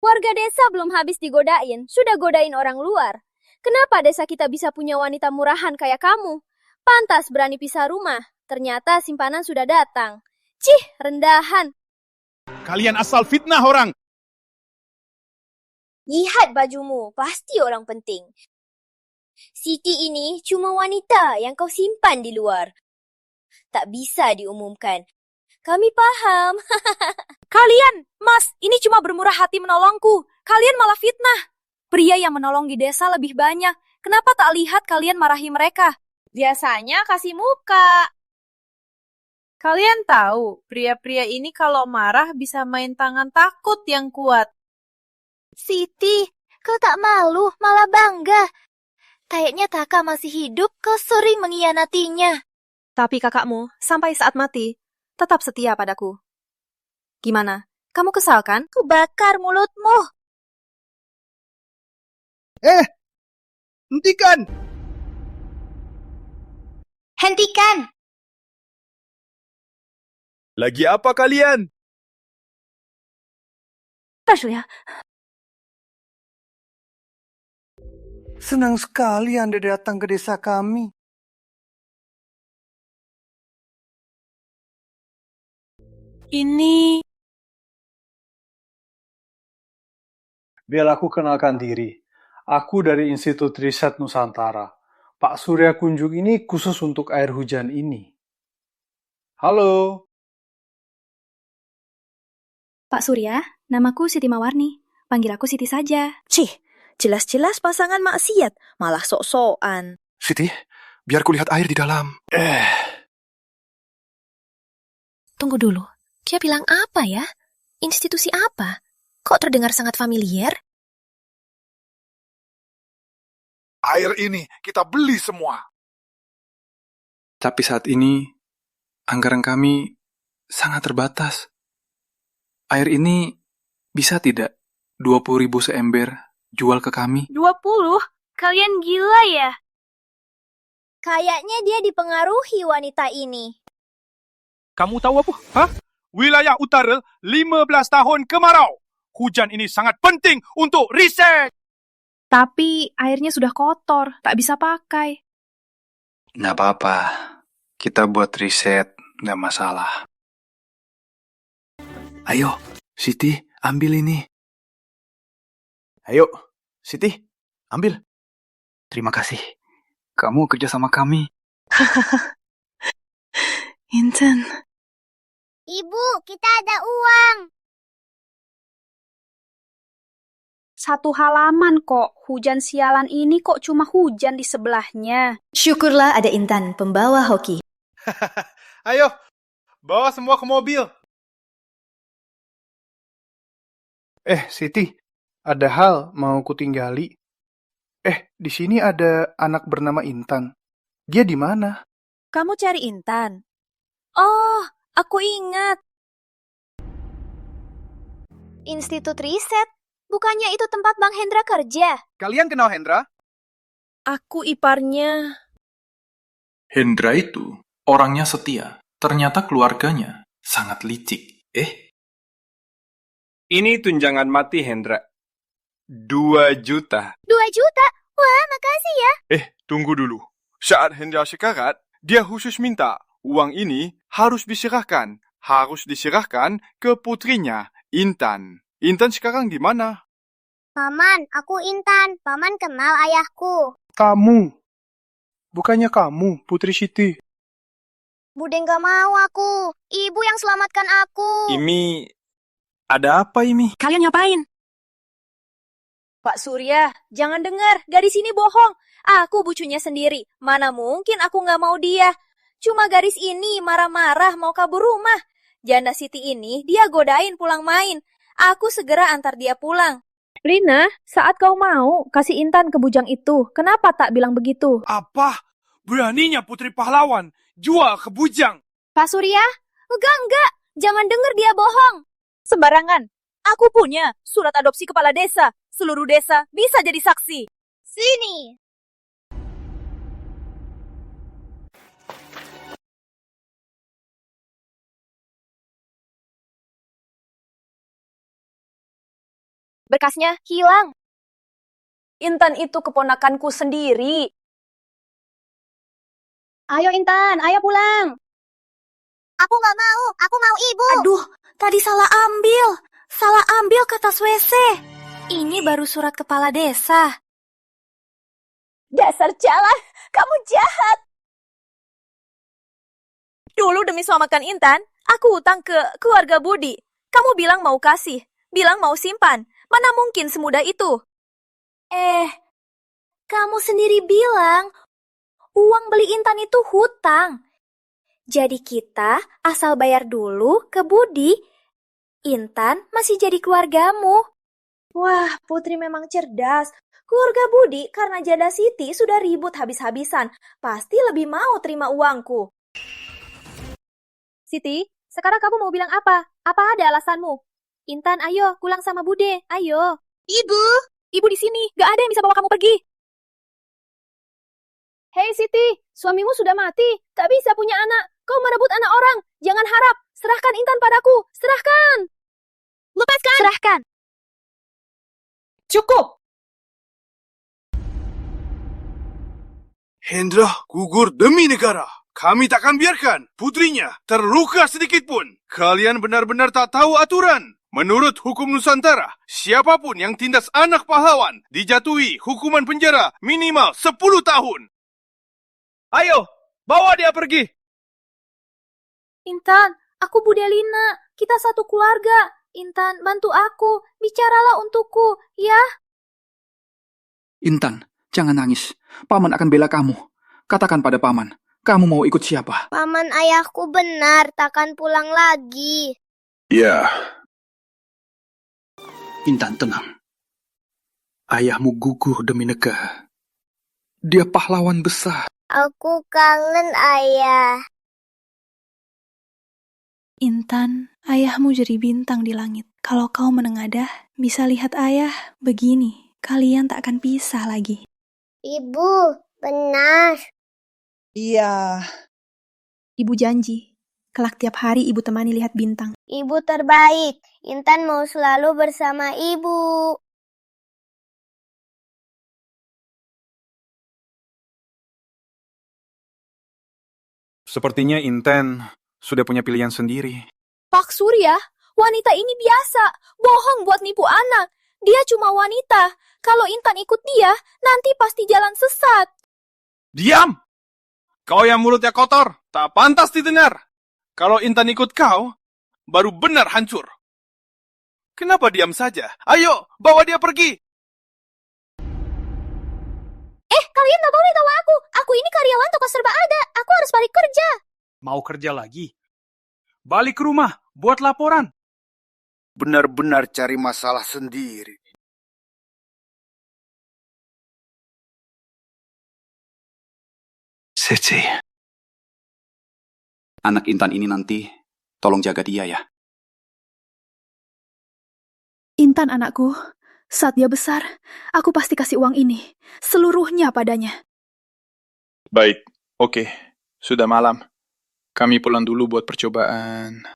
Warga desa belum habis digodain, sudah godain orang luar. Kenapa desa kita bisa punya wanita murahan kayak kamu? Pantas berani pisah rumah. Ternyata simpanan sudah datang. Cih, rendahan. Kalian asal fitnah orang. Lihat bajumu, pasti orang penting. Siti ini cuma wanita yang kau simpan di luar. Tak bisa diumumkan. Kami paham. Kalian, Mas, ini cuma bermurah hati menolongku. Kalian malah fitnah. Pria yang menolong di desa lebih banyak. Kenapa tak lihat kalian marahi mereka? Biasanya kasih muka. Kalian tahu, pria-pria ini kalau marah bisa main tangan takut yang kuat. Siti, kau tak malu, malah bangga. Kayaknya kakak masih hidup, kau sering mengkhianatinya. Tapi kakakmu, sampai saat mati, tetap setia padaku. Gimana? Kamu kesal kan? Ku bakar mulutmu. Hentikan! Hentikan! Lagi apa kalian? Rasuya, Senang sekali Anda datang ke desa kami. Ini... Biar aku kenalkan diri. Aku dari Institut Riset Nusantara. Pak Surya Kunjung ini khusus untuk air hujan ini. Halo. Pak Surya, namaku Siti Mawarni. Panggil aku Siti saja. Cih, jelas-jelas pasangan maksiat, malah sok-sokan. Siti, biar kulihat air di dalam. Tunggu dulu, dia bilang apa ya? Institusi apa? Kok terdengar sangat familiar? Air ini kita beli semua. Tapi saat ini, anggaran kami sangat terbatas. Air ini bisa tidak 20.000 seember jual ke kami? 20? Kalian gila ya? Kayaknya dia dipengaruhi wanita ini. Kamu tahu apa? Hah? Wilayah utara 15 tahun kemarau. Hujan ini sangat penting untuk riset. Tapi airnya sudah kotor, tak bisa pakai. Nggak apa-apa. Kita buat riset, nggak masalah. Ayo, Siti, ambil ini. Ayo, Siti, ambil. Terima kasih. Kamu kerja sama kami. Intan. Ibu, kita ada uang. 1 halaman kok. Hujan sialan ini kok cuma hujan di sebelahnya. Syukurlah ada Intan, pembawa hoki. Ayo, bawa semua ke mobil. Siti, ada hal mau kutinggali. Di sini ada anak bernama Intan. Dia di mana? Kamu cari Intan? Oh, aku ingat. Institut Riset? Bukannya itu tempat Bang Hendra kerja? Kalian kenal Hendra? Aku iparnya. Hendra itu orangnya setia. Ternyata keluarganya sangat licik. Ini tunjangan mati Hendra. 2 juta. 2 juta? Wah, makasih ya. Tunggu dulu. Saat Hendra sekarat, dia khusus minta uang ini harus diserahkan ke putrinya, Intan. Intan sekarang di mana? Paman, aku Intan. Paman kenal ayahku. Kamu. Bukannya kamu, Putri Siti. Bude nggak mau aku. Ibu yang selamatkan aku. Imi, ada apa Imi? Kalian ngapain? Pak Surya, jangan dengar. Gadis ini bohong. Aku bucunya sendiri. Mana mungkin aku nggak mau dia. Cuma gadis ini marah-marah mau kabur rumah. Janda Siti ini dia godain pulang main. Aku segera antar dia pulang. Lina, saat kau mau kasih Intan ke bujang itu, kenapa tak bilang begitu? Apa? Beraninya putri pahlawan jual ke bujang. Pak Surya, enggak. Jangan dengar dia bohong. Sembarangan. Aku punya surat adopsi kepala desa. Seluruh desa bisa jadi saksi. Sini. Berkasnya hilang. Intan itu keponakanku sendiri. Ayo Intan, ayo pulang. Aku nggak mau. Aku mau ibu. Aduh, tadi salah ambil. Salah ambil ke tas WC. Ini baru surat kepala desa. Dasar jalan, kamu jahat. Dulu demi selamatkan Intan, aku utang ke keluarga Budi. Kamu bilang mau kasih, bilang mau simpan. Mana mungkin semudah itu? Kamu sendiri bilang uang beli Intan itu hutang. Jadi kita asal bayar dulu ke Budi. Intan masih jadi keluargamu. Wah, Putri memang cerdas. Keluarga Budi karena janda Siti sudah ribut habis-habisan. Pasti lebih mau terima uangku. Siti, sekarang kamu mau bilang apa? Apa ada alasanmu? Intan, ayo pulang sama Bude, ayo. Ibu! Ibu di sini, gak ada yang bisa bawa kamu pergi. Hei Siti, suamimu sudah mati, gak bisa punya anak. Kau merebut anak orang, jangan harap. Serahkan Intan padaku, serahkan. Lepaskan. Serahkan. Cukup. Hendra gugur demi negara. Kami takkan biarkan putrinya terluka sedikit pun. Kalian benar-benar tak tahu aturan. Menurut hukum Nusantara, siapapun yang tindas anak pahlawan dijatuhi hukuman penjara minimal 10 tahun. Ayo, bawa dia pergi. Intan, aku Budelina. Kita satu keluarga. Intan, bantu aku. Bicaralah untukku, ya. Intan, jangan nangis. Paman akan bela kamu. Katakan pada Paman, kamu mau ikut siapa? Paman ayahku benar, takkan pulang lagi. Ya. Intan, tenang. Ayahmu gugur demi negara. Dia pahlawan besar. Aku kangen ayah. Intan, ayahmu jadi bintang di langit. Kalau kau menengadah, bisa lihat ayah begini. Kalian tak akan pisah lagi. Ibu, benar. Iya. Ibu janji, kelak tiap hari ibu temani lihat bintang. Ibu terbaik. Intan mau selalu bersama ibu. Sepertinya Intan sudah punya pilihan sendiri. Pak Surya, wanita ini biasa. Bohong buat nipu anak. Dia cuma wanita. Kalau Intan ikut dia, nanti pasti jalan sesat. Diam! Kau yang mulutnya kotor, tak pantas didengar. Kalau Intan ikut kau, baru benar hancur. Kenapa diam saja? Ayo, bawa dia pergi. Kalian gak boleh tahu aku. Aku ini karyawan toko serba ada. Aku harus balik kerja. Mau kerja lagi? Balik ke rumah, buat laporan. Benar-benar cari masalah sendiri. Sece. Anak Intan ini nanti, tolong jaga dia ya. Intan anakku, saat dia besar, aku pasti kasih uang ini, seluruhnya padanya. Baik, oke. Sudah malam. Kami pulang dulu buat percobaan.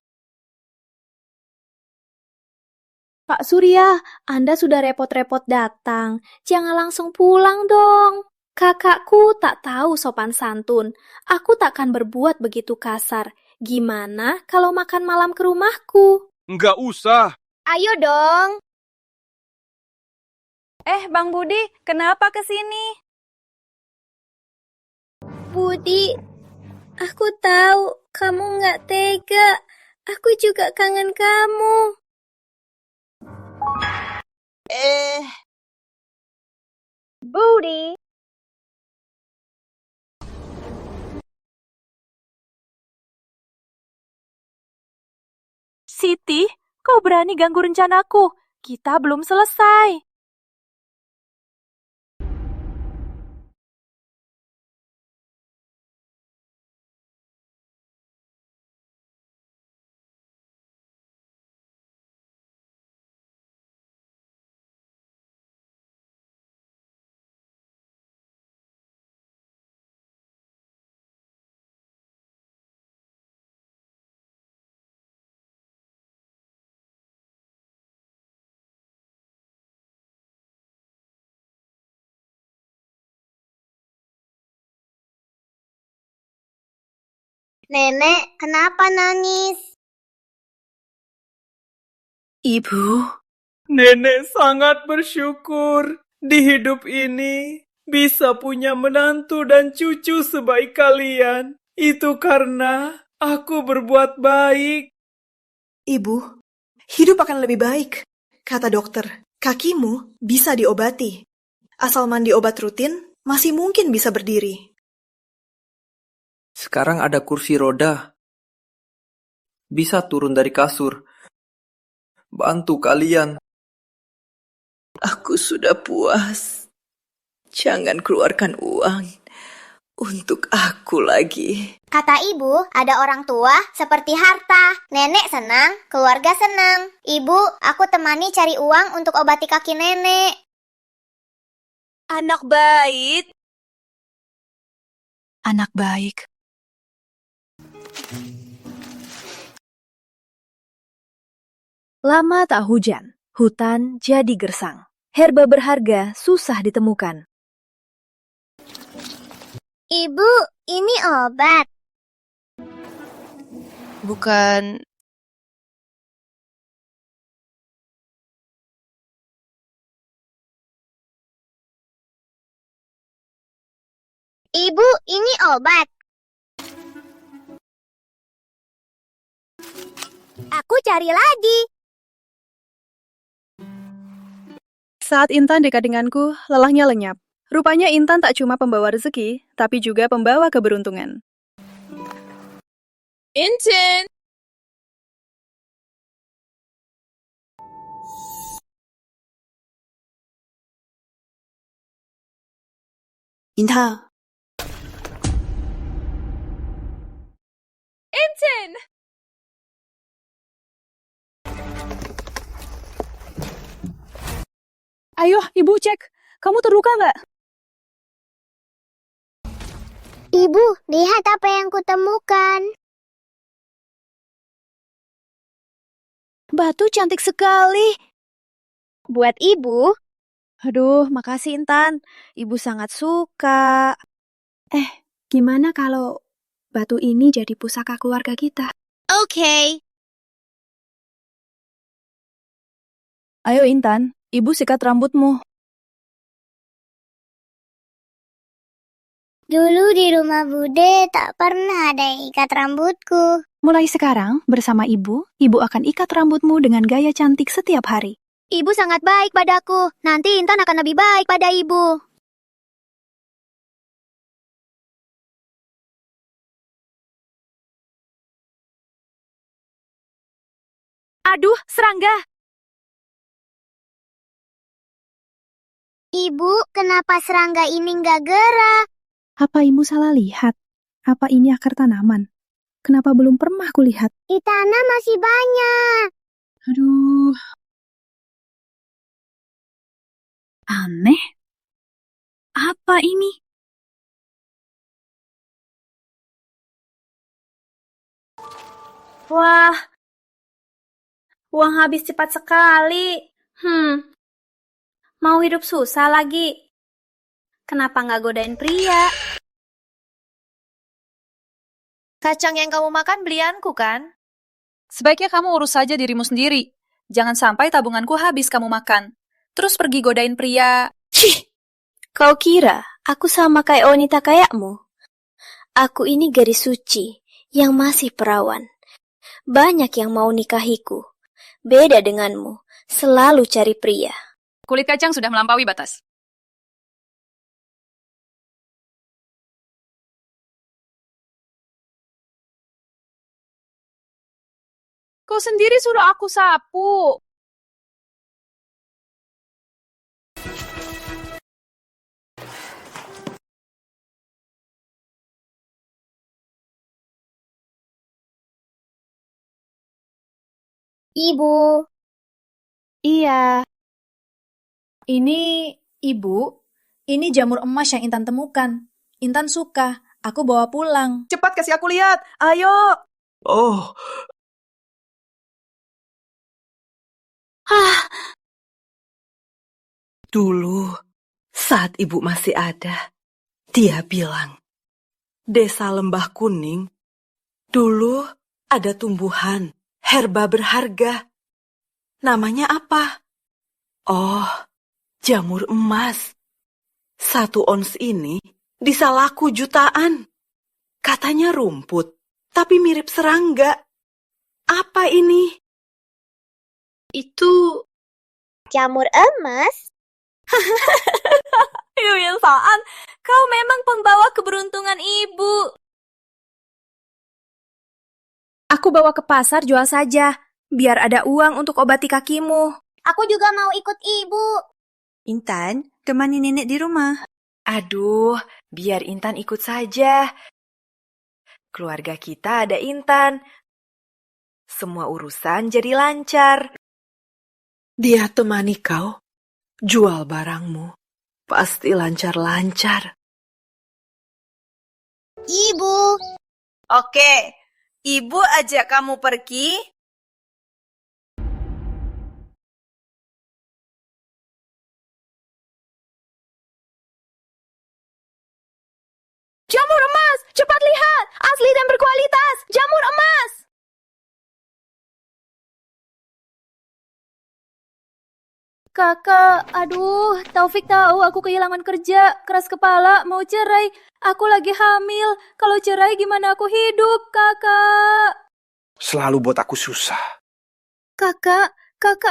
Pak Surya, Anda sudah repot-repot datang. Jangan langsung pulang dong. Kakakku tak tahu sopan santun. Aku takkan berbuat begitu kasar. Gimana kalau makan malam ke rumahku? Enggak usah. Ayo dong. Bang Budi, kenapa ke sini? Budi, aku tahu kamu nggak tega. Aku juga kangen kamu. Budi. Siti, kau berani ganggu rencanaku. Kita belum selesai. Nenek, kenapa nangis? Ibu, nenek sangat bersyukur di hidup ini bisa punya menantu dan cucu sebaik kalian. Itu karena aku berbuat baik. Ibu, hidup akan lebih baik. Kata dokter, kakimu bisa diobati. Asal mandi obat rutin, masih mungkin bisa berdiri. Sekarang ada kursi roda. Bisa turun dari kasur. Bantu kalian. Aku sudah puas. Jangan keluarkan uang untuk aku lagi. Kata ibu, ada orang tua seperti harta. Nenek senang, keluarga senang. Ibu, aku temani cari uang untuk obati kaki nenek. Anak baik. Anak baik. Lama tak hujan, hutan jadi gersang. Herba berharga susah ditemukan. Ibu, ini obat. Bukan. Ibu, ini obat. Aku cari lagi. Saat Intan dekat denganku, lelahnya lenyap. Rupanya Intan tak cuma pembawa rezeki, tapi juga pembawa keberuntungan. Intan! Intan! Intan! Ayo, Ibu cek. Kamu terluka nggak? Ibu, lihat apa yang kutemukan. Batu cantik sekali. Buat ibu. Aduh, makasih Intan. Ibu sangat suka. Gimana kalau batu ini jadi pusaka keluarga kita? Oke. Ayo Intan, Ibu sikat rambutmu. Dulu di rumah Bude tak pernah ada yang ikat rambutku. Mulai sekarang, bersama Ibu akan ikat rambutmu dengan gaya cantik setiap hari. Ibu sangat baik padaku. Nanti Intan akan lebih baik pada ibu. Aduh, serangga! Ibu, kenapa serangga ini nggak gerak? Apa Ibu salah lihat? Apa ini akar tanaman? Kenapa belum pernah kulihat? Di tanah masih banyak. Aduh. Aneh. Apa ini? Wah, uang habis cepat sekali. Mau hidup susah lagi. Kenapa nggak godain pria? Kacang yang kamu makan belianku kan? Sebaiknya kamu urus saja dirimu sendiri. Jangan sampai tabunganku habis kamu makan. Terus pergi godain pria. Kau kira aku sama kayak wanita kayakmu? Aku ini gadis suci yang masih perawan. Banyak yang mau nikahiku. Beda denganmu, selalu cari pria. Kulit kacang sudah melampaui batas. Kau sendiri suruh aku sapu. Ibu. Iya. Ini, Ibu, ini jamur emas yang Intan temukan. Intan suka. Aku bawa pulang. Cepat kasih aku lihat. Ayo. Oh. Dulu, saat Ibu masih ada, dia bilang, Desa Lembah Kuning, dulu ada tumbuhan herba berharga. Namanya apa? Oh, jamur emas. 1 ons ini bisa laku jutaan. Katanya rumput, tapi mirip serangga. Apa ini? Itu jamur emas? Yuyun Faan, kau memang pembawa keberuntungan ibu. Aku bawa ke pasar jual saja, biar ada uang untuk obati kakimu. Aku juga mau ikut ibu. Intan, temani nenek di rumah. Aduh, biar Intan ikut saja. Keluarga kita ada Intan. Semua urusan jadi lancar. Dia temani kau. Jual barangmu. Pasti lancar-lancar. Ibu. Oke, ibu ajak kamu pergi. Jamur emas, cepat lihat, asli dan berkualitas, jamur emas. Kakak, aduh, Taufik tahu aku kehilangan kerja, keras kepala, mau cerai. Aku lagi hamil, kalau cerai gimana aku hidup, kakak? Selalu buat aku susah. Kakak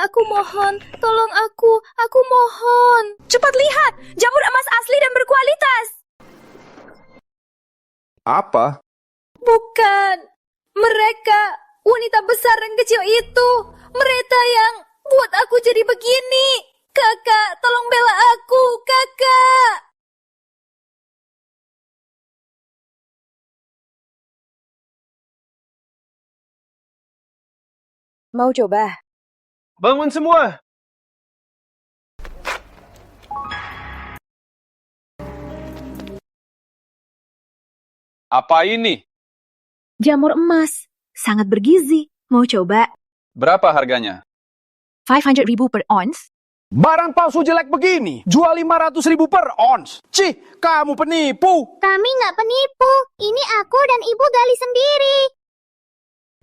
aku mohon, tolong aku mohon. Cepat lihat, jamur emas asli dan berkualitas. Apa? Bukan, mereka, wanita besar dan kecil itu, mereka yang buat aku jadi begini. Kakak, tolong bela aku, kakak. Mau coba? Bangun semua! Apa ini? Jamur emas. Sangat bergizi. Mau coba? Berapa harganya? 500.000 per ons. Barang palsu jelek begini, jual 500.000 per ons. Cih, kamu penipu. Kami nggak penipu. Ini aku dan ibu gali sendiri.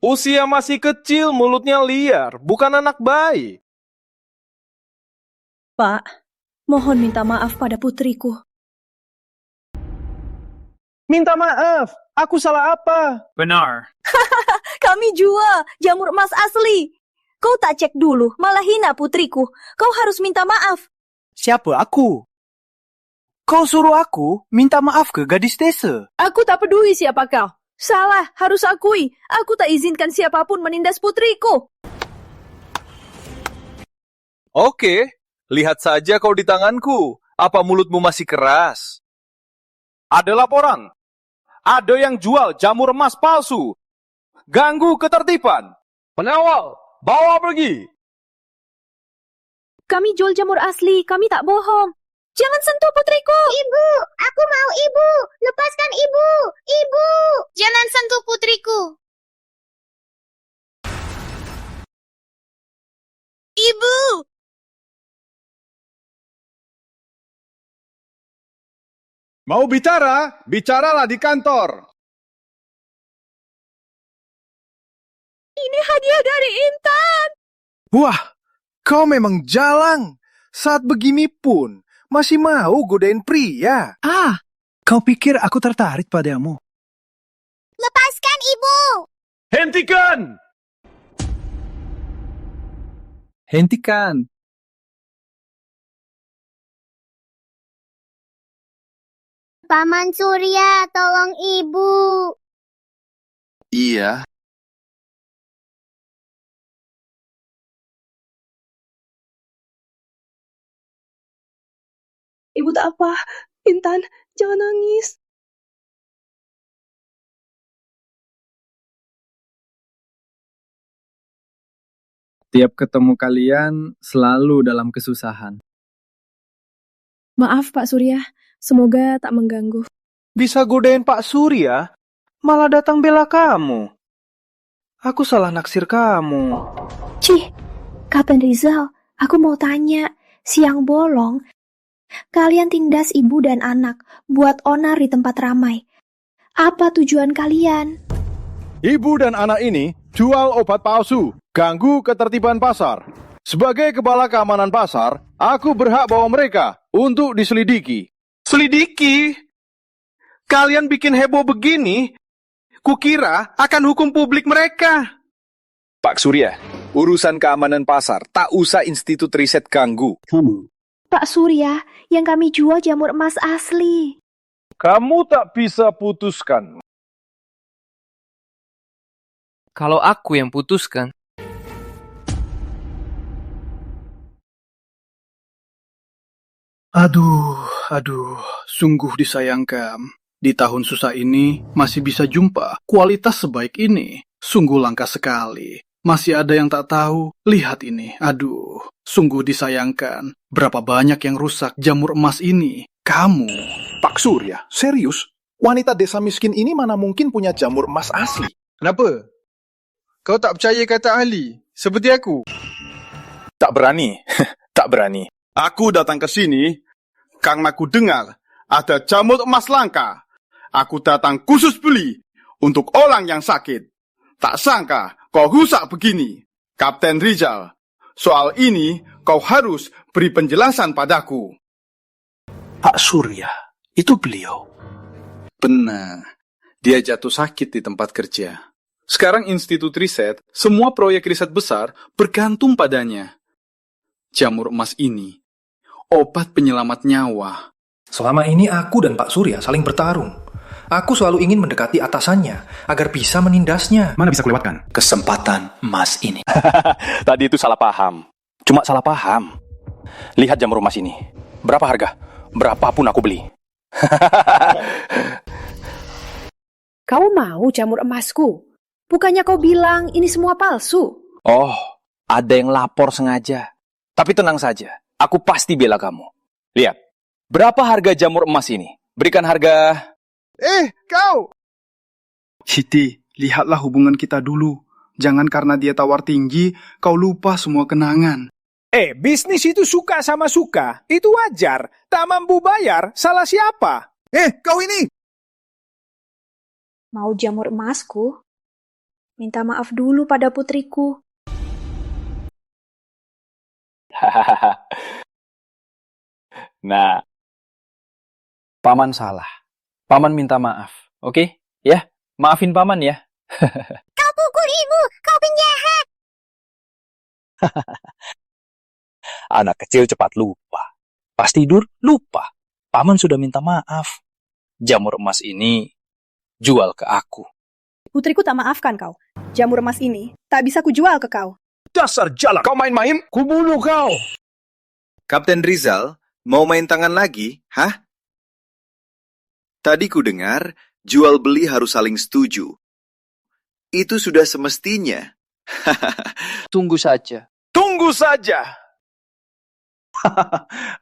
Usia masih kecil, mulutnya liar, bukan anak bayi. Pak, mohon minta maaf pada putriku. Minta maaf, aku salah apa? Benar. Kami jual jamur emas asli. Kau tak cek dulu, malah hina putriku. Kau harus minta maaf. Siapa aku? Kau suruh aku minta maaf ke gadis desa. Aku tak peduli siapa kau. Salah, harus akui. Aku tak izinkan siapapun menindas putriku. Oke, lihat saja kau di tanganku. Apa mulutmu masih keras? Ada laporan. Ada yang jual jamur emas palsu. Ganggu ketertiban. Pengawal, bawa pergi. Kami jual jamur asli, kami tak bohong. Jangan sentuh putriku. Ibu, aku mau ibu. Lepaskan ibu. Ibu. Jangan sentuh putriku. Ibu! Mau bicara? Bicaralah di kantor. Ini hadiah dari Intan. Wah, kau memang jalang. Saat begini pun masih mau godain pria. Kau pikir aku tertarik padamu? Lepaskan ibu. Hentikan! Hentikan. Paman Surya, tolong ibu. Iya. Ibu tak apa. Intan, jangan nangis. Tiap ketemu kalian selalu dalam kesusahan. Maaf Pak Surya, semoga tak mengganggu. Bisa godain Pak Surya, malah datang bela kamu. Aku salah naksir kamu. Cih, Kapten Rizal, aku mau tanya, siang bolong, kalian tindas ibu dan anak, buat onar di tempat ramai. Apa tujuan kalian? Ibu dan anak ini jual obat palsu, ganggu ketertiban pasar. Sebagai kepala keamanan pasar, aku berhak bawa mereka untuk diselidiki. Selidiki? Kalian bikin heboh begini, kukira akan hukum publik mereka. Pak Surya, urusan keamanan pasar, tak usah institut riset ganggu. Pak Surya, yang kami jual jamur emas asli. Kamu tak bisa putuskan. Kalau aku yang putuskan. Aduh, sungguh disayangkan. Di tahun susah ini masih bisa jumpa kualitas sebaik ini. Sungguh langka sekali. Masih ada yang tak tahu. Lihat ini, aduh, sungguh disayangkan. Berapa banyak yang rusak jamur emas ini. Kamu. Pak Surya, serius? Wanita desa miskin ini mana mungkin punya jamur emas asli? Kenapa? Kau tak percaya kata ahli, seperti aku? Tak berani, tak berani. Aku datang ke sini karena aku dengar ada jamur emas langka. Aku datang khusus beli untuk orang yang sakit. Tak sangka kau rusak begini. Kapten Rizal, soal ini kau harus beri penjelasan padaku. Pak Surya, itu beliau. Benar, dia jatuh sakit di tempat kerja. Sekarang Institut Riset, semua proyek riset besar bergantung padanya. Jamur emas ini, obat penyelamat nyawa. Selama ini aku dan Pak Surya saling bertarung. Aku selalu ingin mendekati atasannya agar bisa menindasnya. Mana bisa kelewatkan kesempatan emas ini? Tadi itu salah paham. Cuma salah paham. Lihat jamur emas ini. Berapa harga? Berapapun aku beli. Kau mau jamur emasku? Bukannya kau bilang ini semua palsu? Oh, ada yang lapor sengaja. Tapi tenang saja, aku pasti bela kamu. Lihat, berapa harga jamur emas ini? Berikan harga... Kau! Siti, lihatlah hubungan kita dulu. Jangan karena dia tawar tinggi, kau lupa semua kenangan. Bisnis itu suka sama suka. Itu wajar. Tak mampu bayar, salah siapa? Kau ini! Mau jamur emasku? Minta maaf dulu pada putriku. Nah, Paman salah. Paman minta maaf, oke? Ya, maafin Paman ya. Kau pukul ibu, kau penjahat. Anak kecil cepat lupa. Pas tidur, lupa. Paman sudah minta maaf. Jamur emas ini jual ke aku. Putriku tak maafkan kau. Jamur emas ini tak bisa kujual ke kau. Dasar jalak. Kau main-main, kubunuh kau. Kapten Rizal, mau main tangan lagi? Hah? Tadi ku dengar, jual beli harus saling setuju. Itu sudah semestinya. Tunggu saja. Tunggu saja.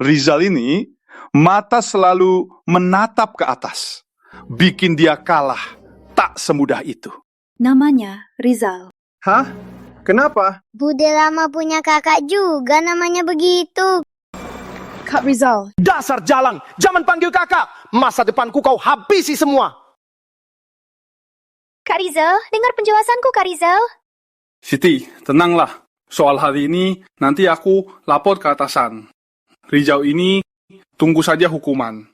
Rizal ini mata selalu menatap ke atas. Bikin dia kalah. Tak semudah itu. Namanya Rizal. Hah? Kenapa? Bude lama punya kakak juga namanya begitu. Kak Rizal. Dasar jalang, jangan panggil kakak. Masa depanku kau habisi semua. Kak Rizal, dengar penjelasanku Kak Rizal. Siti, tenanglah. Soal hari ini, nanti aku lapor ke atasan. Rizal ini, tunggu saja hukuman.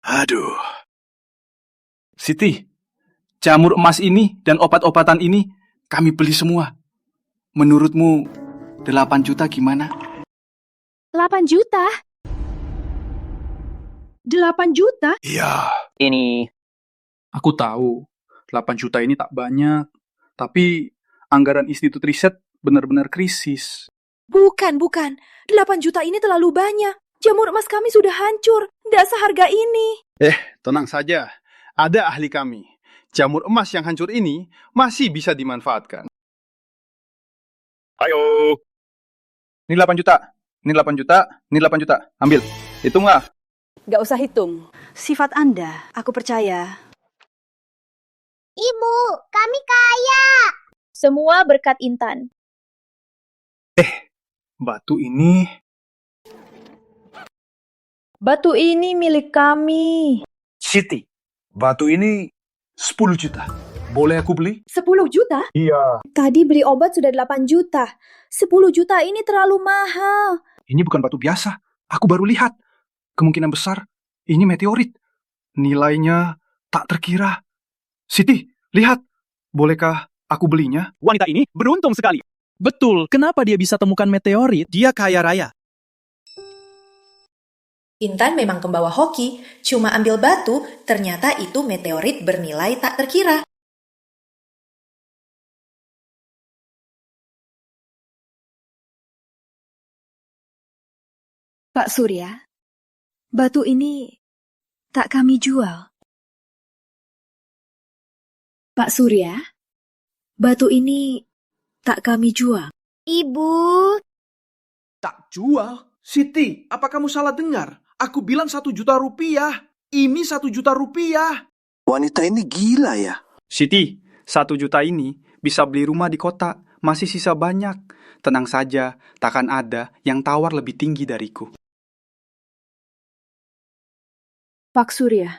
Aduh. Siti, jamur emas ini dan obat-obatan ini kami beli semua. Menurutmu 8 juta gimana? 8 juta? 8 juta? Iya. Ini... Aku tahu, 8 juta ini tak banyak. Tapi anggaran Institut Riset benar-benar krisis. Bukan. 8 juta ini terlalu banyak. Jamur emas kami sudah hancur. Tidak seharga ini. Tenang saja. Ada ahli kami. Jamur emas yang hancur ini masih bisa dimanfaatkan. Ayo. Ini 8 juta. Ini 8 juta. Ini 8 juta. Ambil. Hitung nggak? Gak usah hitung. Sifat Anda, aku percaya. Ibu, kami kaya. Semua berkat Intan. Batu ini... Batu ini milik kami. Siti, batu ini 10 juta. Boleh aku beli? 10 juta? Iya. Tadi beli obat sudah 8 juta. 10 juta ini terlalu mahal. Ini bukan batu biasa. Aku baru lihat. Kemungkinan besar, ini meteorit. Nilainya tak terkira. Siti, lihat. Bolehkah aku belinya? Wanita ini beruntung sekali. Betul, kenapa dia bisa temukan meteorit? Dia kaya raya. Intan memang pembawa hoki, cuma ambil batu, ternyata itu meteorit bernilai tak terkira. Pak Surya, batu ini tak kami jual. Pak Surya, batu ini tak kami jual. Ibu. Tak jual? Siti, apa kamu salah dengar? Aku bilang 1 juta rupiah. Ini 1 juta rupiah. Wanita ini gila ya. Siti, 1 juta ini bisa beli rumah di kota. Masih sisa banyak. Tenang saja, takkan ada yang tawar lebih tinggi dariku. Pak Surya,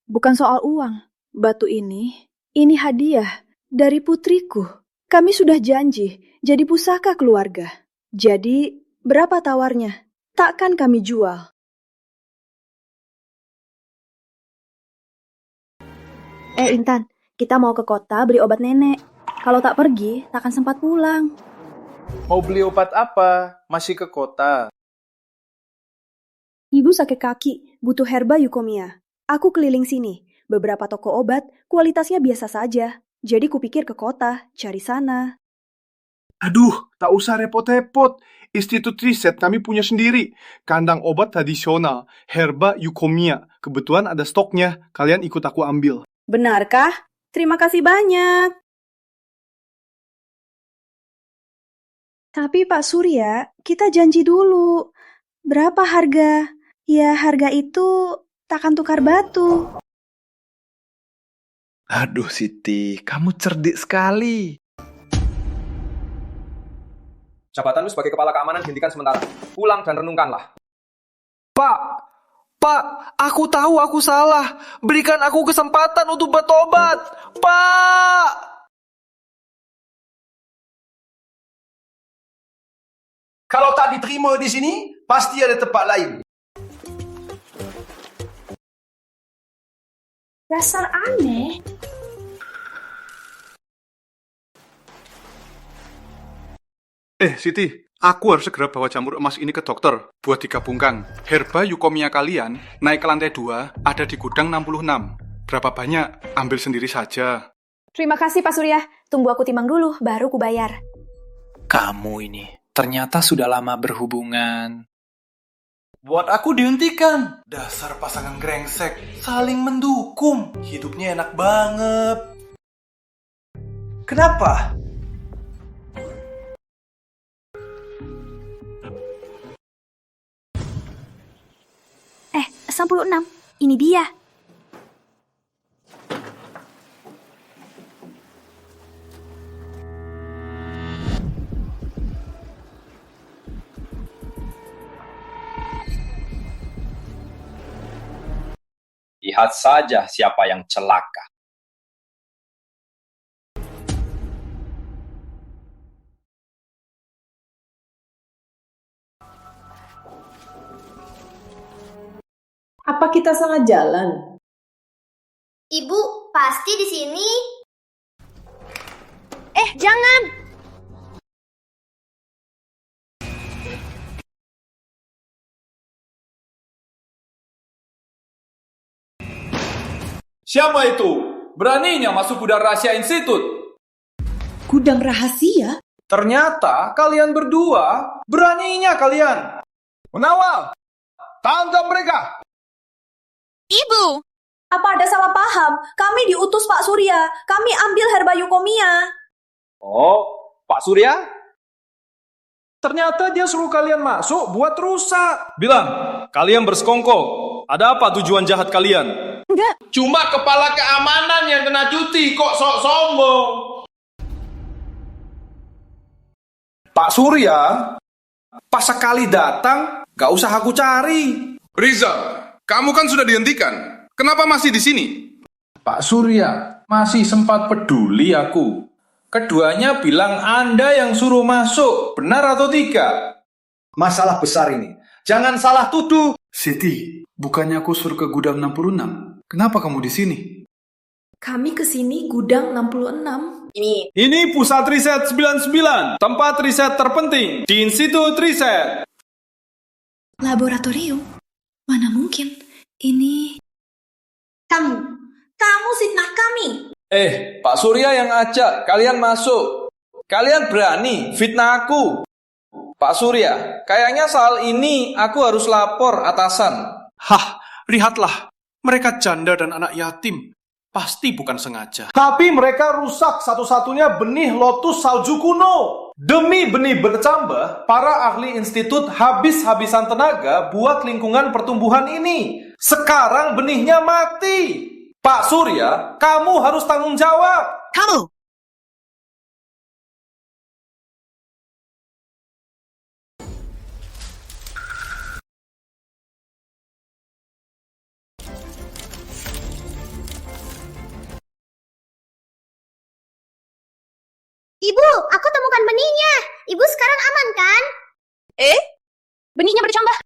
bukan soal uang. Batu ini hadiah dari putriku. Kami sudah janji jadi pusaka keluarga. Jadi, berapa tawarnya? Takkan kami jual. Intan, kita mau ke kota beli obat nenek. Kalau tak pergi, takkan sempat pulang. Mau beli obat apa? Masih ke kota. Ibu sakit kaki, butuh herba Eukomia. Aku keliling sini. Beberapa toko obat, kualitasnya biasa saja. Jadi kupikir ke kota, cari sana. Aduh, tak usah repot-repot. Institut riset kami punya sendiri. Kandang obat tradisional, herba Eukomia. Kebetulan ada stoknya. Kalian ikut aku ambil. Benarkah? Terima kasih banyak. Tapi Pak Surya, kita janji dulu. Berapa harga? Ya, harga itu takkan tukar batu. Aduh Siti, kamu cerdik sekali. Jabatanmu sebagai kepala keamanan dihentikan sementara. Pulang dan renungkanlah. Pak, aku tahu aku salah. Berikan aku kesempatan untuk bertobat. Pak! Kalau tak diterima di sini, pasti ada tempat lain. Dasar aneh. Siti, aku harus segera bawa jamur emas ini ke dokter buat digabungkan. Herba Eukomia kalian naik ke lantai 2, ada di gudang 66. Berapa banyak? Ambil sendiri saja. Terima kasih Pak Surya. Tunggu aku timbang dulu, baru ku bayar. Kamu ini ternyata sudah lama berhubungan. Buat aku dihentikan. Dasar pasangan grengsek, saling mendukung. Hidupnya enak banget. Kenapa? Eh, 66. Ini dia. Lihat saja siapa yang celaka. Apa kita salah jalan? Ibu, pasti di sini. Jangan! Siapa itu? Beraninya masuk gudang rahasia institut. Gudang rahasia? Ternyata kalian berdua, beraninya kalian. Menawal, tangkap mereka. Ibu! Apa ada salah paham? Kami diutus Pak Surya. Kami ambil herba Eukomia. Oh, Pak Surya? Ternyata dia suruh kalian masuk buat rusak. Bilang, kalian bersekongkol. Ada apa tujuan jahat kalian? Enggak. Cuma kepala keamanan yang kena cuti, kok sok sombong. Pak Surya, pas sekali datang, gak usah aku cari. Rizal, kamu kan sudah dihentikan. Kenapa masih di sini? Pak Surya, masih sempat peduli aku. Keduanya bilang Anda yang suruh masuk, benar atau tidak? Masalah besar ini. Jangan salah tuduh. Siti, bukannya aku suruh ke gudang 66. Kenapa kamu di sini? Kami ke sini gudang 66. Ini pusat riset 99, tempat riset terpenting di Institut Riset. Laboratorium? Mana mungkin? Ini... Kamu fitnah kami. Pak Surya yang ajak kalian masuk. Kalian berani fitnah aku. Pak Surya, kayaknya soal ini aku harus lapor atasan. Hah, lihatlah. Mereka janda dan anak yatim. Pasti bukan sengaja. Tapi mereka rusak satu-satunya benih lotus salju kuno. Demi benih bercambah, para ahli institut habis-habisan tenaga buat lingkungan pertumbuhan ini. Sekarang benihnya mati. Pak Surya, kamu harus tanggung jawab. Kamu! Ibu, aku temukan benihnya. Ibu sekarang aman kan? Benihnya bercambah.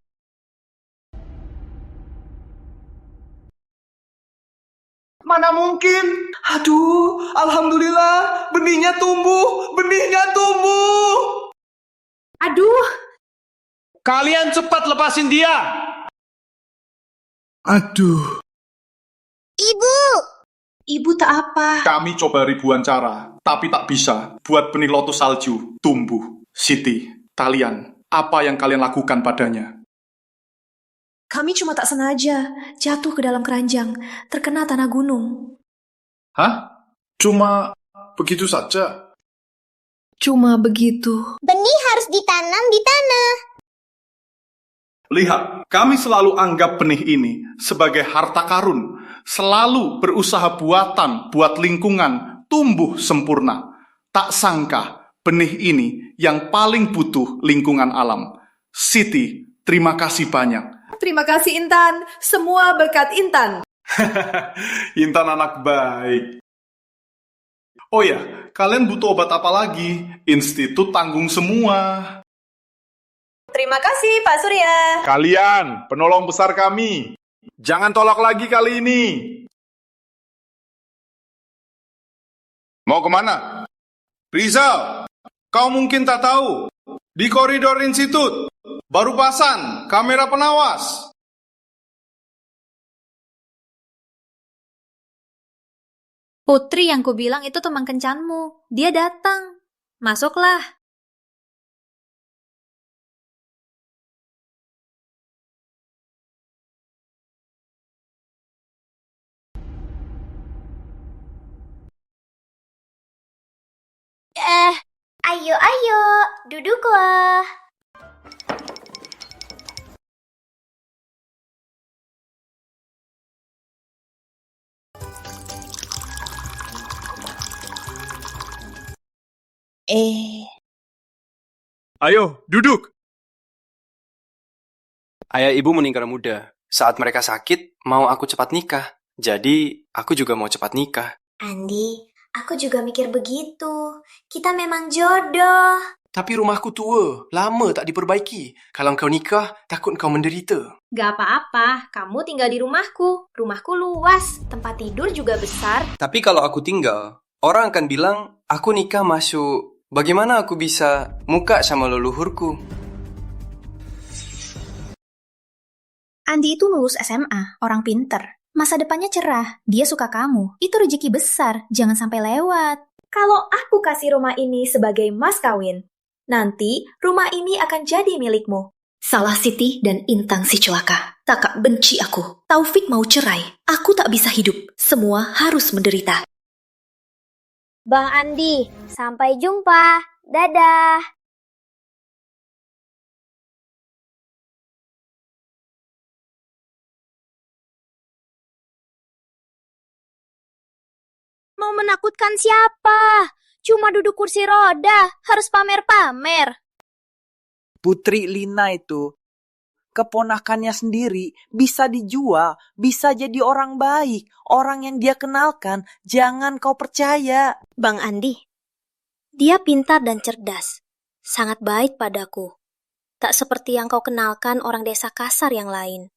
Mana mungkin? Aduh, alhamdulillah, benihnya tumbuh. Aduh, Kalian cepat lepasin dia. Aduh. Ibu tak apa. Kami coba ribuan cara, tapi tak bisa buat benih lotus salju tumbuh. Siti, kalian, apa yang kalian lakukan padanya? Kami cuma tak sengaja jatuh ke dalam keranjang, terkena tanah gunung. Hah? Cuma begitu saja? Cuma begitu. Benih harus ditanam di tanah. Lihat, kami selalu anggap benih ini sebagai harta karun, selalu berusaha buat lingkungan tumbuh sempurna. Tak sangka benih ini yang paling butuh lingkungan alam. Siti, terima kasih banyak. Terima kasih Intan, semua berkat Intan. Intan anak baik. Oh ya, kalian butuh obat apa lagi? Institut tanggung semua. Terima kasih, Pak Surya. Kalian, penolong besar kami. Jangan tolak lagi kali ini. Mau kemana? Rizal, kau mungkin tak tahu. Di koridor institut, baru pasang kamera pengawas. Putri yang kubilang itu teman kencanmu. Dia datang. Masuklah. Ayo, duduklah. Ayo, duduk. Ayah ibu meninggal muda. Saat mereka sakit, mau aku cepat nikah. Jadi, aku juga mau cepat nikah. Andi, aku juga mikir begitu. Kita memang jodoh. Tapi rumahku tua, lama tak diperbaiki. Kalau kau nikah, takut kau menderita. Gak apa-apa, kamu tinggal di rumahku. Rumahku luas, tempat tidur juga besar. Tapi kalau aku tinggal, orang akan bilang, aku nikah masuk. Bagaimana aku bisa muka sama leluhurku? Andi itu lulus SMA, orang pinter. Masa depannya cerah, dia suka kamu. Itu rezeki besar, jangan sampai lewat. Kalau aku kasih rumah ini sebagai mas kawin, nanti rumah ini akan jadi milikmu. salah Siti dan Intan si celaka. Kakak benci aku. Taufik mau cerai. Aku tak bisa hidup. Semua harus menderita. Bang Andi, sampai jumpa. Dadah. Mau menakutkan siapa? Cuma duduk kursi roda, harus pamer-pamer. Putri Lina itu, keponakannya sendiri bisa dijual, bisa jadi orang baik. Orang yang dia kenalkan, jangan kau percaya. Bang Andi, dia pintar dan cerdas. Sangat baik padaku. Tak seperti yang kau kenalkan orang desa kasar yang lain.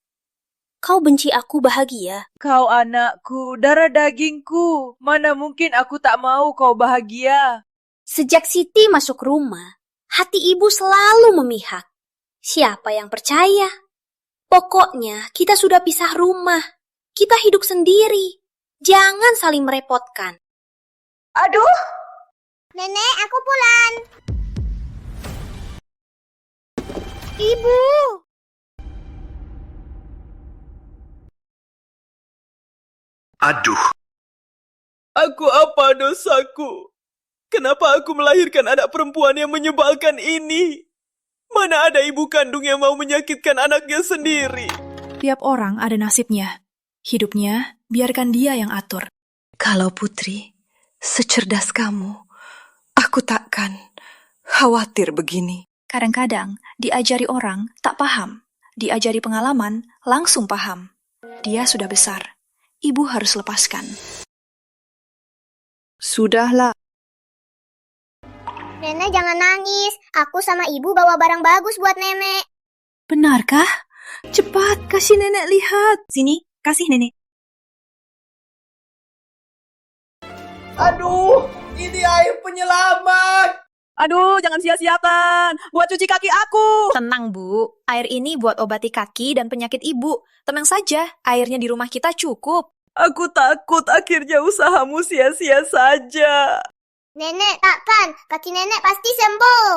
Kau benci aku bahagia. Kau anakku, darah dagingku. Mana mungkin aku tak mau kau bahagia. Sejak Siti masuk rumah, hati ibu selalu memihak. Siapa yang percaya? Pokoknya kita sudah pisah rumah. Kita hidup sendiri. Jangan saling merepotkan. Aduh! Nenek, aku pulang. Ibu! Aduh. Aku apa dosaku? Kenapa aku melahirkan anak perempuan yang menyebalkan ini? Mana ada ibu kandung yang mau menyakitkan anaknya sendiri? Tiap orang ada nasibnya. Hidupnya, biarkan dia yang atur. Kalau Putri secerdas kamu, aku takkan khawatir begini. Kadang-kadang diajari orang tak paham. Diajari pengalaman langsung paham. Dia sudah besar. Ibu harus lepaskan. Sudahlah. Nenek jangan nangis. Aku sama ibu bawa barang bagus buat nenek. Benarkah? Cepat, kasih nenek lihat. Sini, kasih nenek. Aduh, ini air penyelamat. Aduh, jangan sia-siakan. Buat cuci kaki aku. Tenang, Bu. Air ini buat obati kaki dan penyakit ibu. Tenang saja, airnya di rumah kita cukup. Aku takut akhirnya usahamu sia-sia saja. Nenek takkan, kaki nenek pasti sembuh.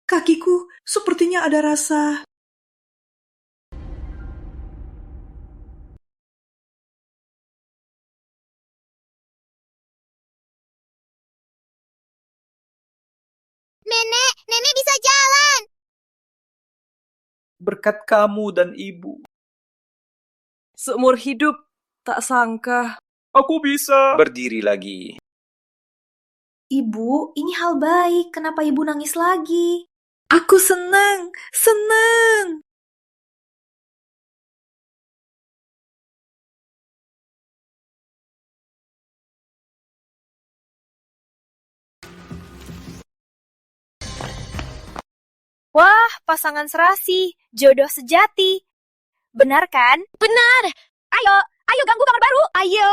Kakiku sepertinya ada rasa. Nenek bisa jalan. Berkat kamu dan ibu. Seumur hidup, tak sangka aku bisa berdiri lagi. Ibu, ini hal baik. Kenapa ibu nangis lagi? Aku senang. Wah, pasangan serasi, jodoh sejati. Benar kan? Benar. Ayo ganggu kamar baru. Ayo.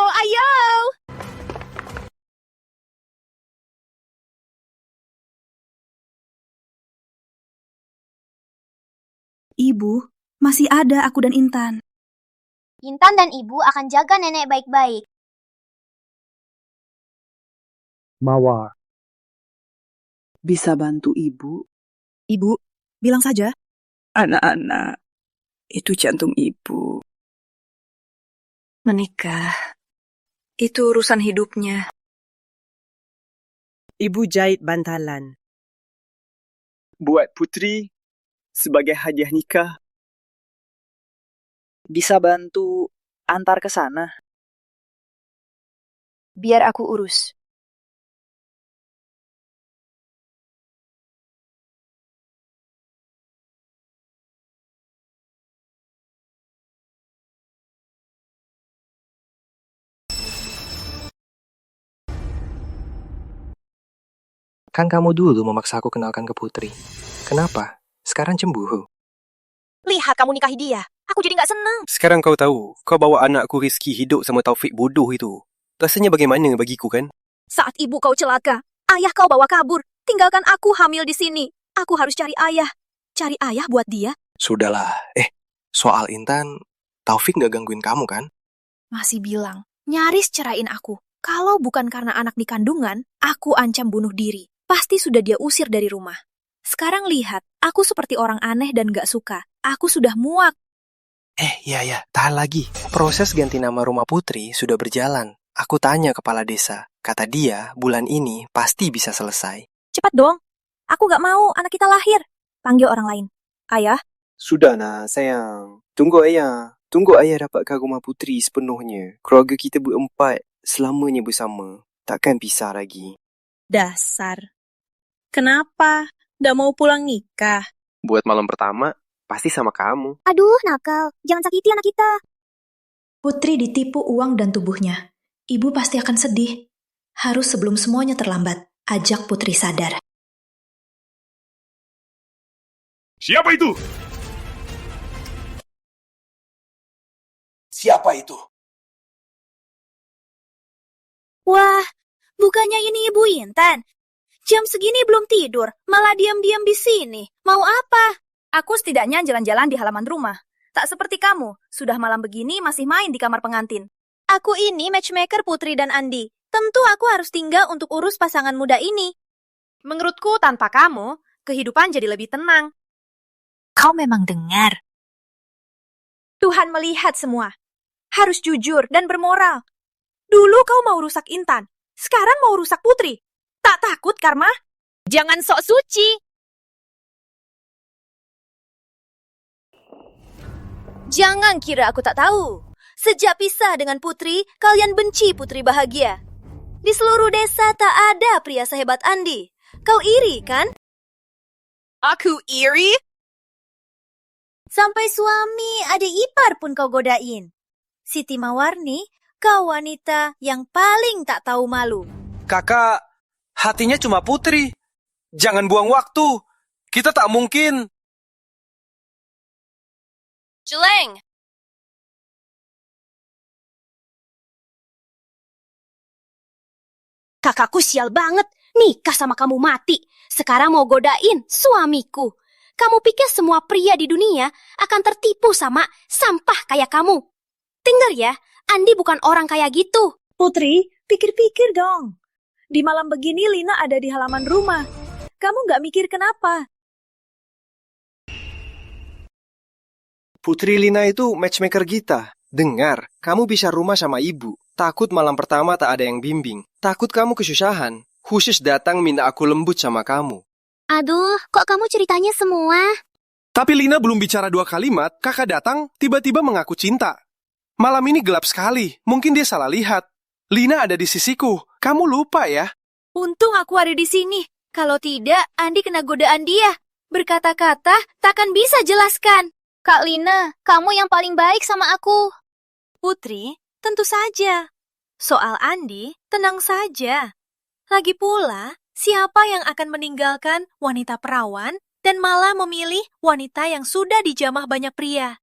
Ibu, masih ada aku dan Intan. Intan dan ibu akan jaga nenek baik-baik. Mawar. Bisa bantu ibu? Ibu, bilang saja. Anak-anak, itu jantung ibu. Menikah, itu urusan hidupnya. Ibu jahit bantalan. Buat Putri, sebagai hadiah nikah. Bisa bantu antar ke sana? Biar aku urus. Kan kamu dulu memaksa aku kenalkan ke Putri. Kenapa? Sekarang cemburu. Lihat kamu nikahi dia. Aku jadi gak seneng. Sekarang kau tahu, kau bawa anakku Rizky hidup sama Taufik bodoh itu. Rasanya bagaimana bagiku kan? Saat ibu kau celaka, ayah kau bawa kabur. Tinggalkan aku hamil di sini. Aku harus cari ayah. Cari ayah buat dia. Sudahlah. Soal Intan, Taufik gak gangguin kamu kan? Masih bilang, nyaris cerain aku. Kalau bukan karena anak di kandungan, aku ancam bunuh diri. Pasti sudah dia usir dari rumah. Sekarang lihat, aku seperti orang aneh dan gak suka. Aku sudah muak. Iya, tahan lagi. Proses ganti nama rumah Putri sudah berjalan. Aku tanya kepala desa. Kata dia, bulan ini pasti bisa selesai. Cepat dong. Aku gak mau anak kita lahir. Panggil orang lain. Ayah? Sudah nak, sayang. Tunggu ayah dapatkan rumah Putri sepenuhnya. Keluarga kita berempat selamanya bersama. Takkan pisah lagi. Dasar. Kenapa? Nggak mau pulang nikah? Buat malam pertama, pasti sama kamu. Aduh, nakal. Jangan sakiti anak kita. Putri ditipu uang dan tubuhnya. Ibu pasti akan sedih. Harus sebelum semuanya terlambat. Ajak Putri sadar. Siapa itu? Siapa itu? Wah, bukannya ini Ibu Intan. Jam segini belum tidur, malah diam-diam di sini. Mau apa? Aku setidaknya jalan-jalan di halaman rumah. Tak seperti kamu, sudah malam begini masih main di kamar pengantin. Aku ini matchmaker Putri dan Andi. Tentu aku harus tinggal untuk urus pasangan muda ini. Menurutku tanpa kamu, kehidupan jadi lebih tenang. Kau memang dengar. Tuhan melihat semua. Harus jujur dan bermoral. Dulu kau mau rusak Intan, sekarang mau rusak Putri. Tak takut, Karma? Jangan sok suci. Jangan kira aku tak tahu. Sejak pisah dengan Putri, kalian benci Putri Bahagia. Di seluruh desa tak ada pria sehebat Andi. Kau iri, kan? Aku iri? Sampai suami adik ipar pun kau godain. Siti Mawarni, kau wanita yang paling tak tahu malu. Kakak, hatinya cuma Putri. Jangan buang waktu. Kita tak mungkin. Jeleng! Kakakku sial banget, nikah sama kamu mati. Sekarang mau godain suamiku. Kamu pikir semua pria di dunia akan tertipu sama sampah kayak kamu? Dengar ya, Andi bukan orang kayak gitu. Putri, pikir-pikir dong. Di malam begini Lina ada di halaman rumah. Kamu nggak mikir kenapa? Putri Lina itu matchmaker kita. Dengar, kamu bisa rumah sama ibu. Takut malam pertama tak ada yang bimbing. Takut kamu kesusahan. Khusus datang minta aku lembut sama kamu. Aduh, kok kamu ceritanya semua? Tapi Lina belum bicara 2 kalimat, kakak datang, tiba-tiba mengaku cinta. Malam ini gelap sekali, mungkin dia salah lihat. Lina ada di sisiku, kamu lupa ya? Untung aku ada di sini. Kalau tidak, Andi kena godaan dia. Berkata-kata takkan bisa jelaskan. Kak Lina, kamu yang paling baik sama aku. Putri, tentu saja. Soal Andi, tenang saja. Lagi pula, siapa yang akan meninggalkan wanita perawan dan malah memilih wanita yang sudah dijamah banyak pria?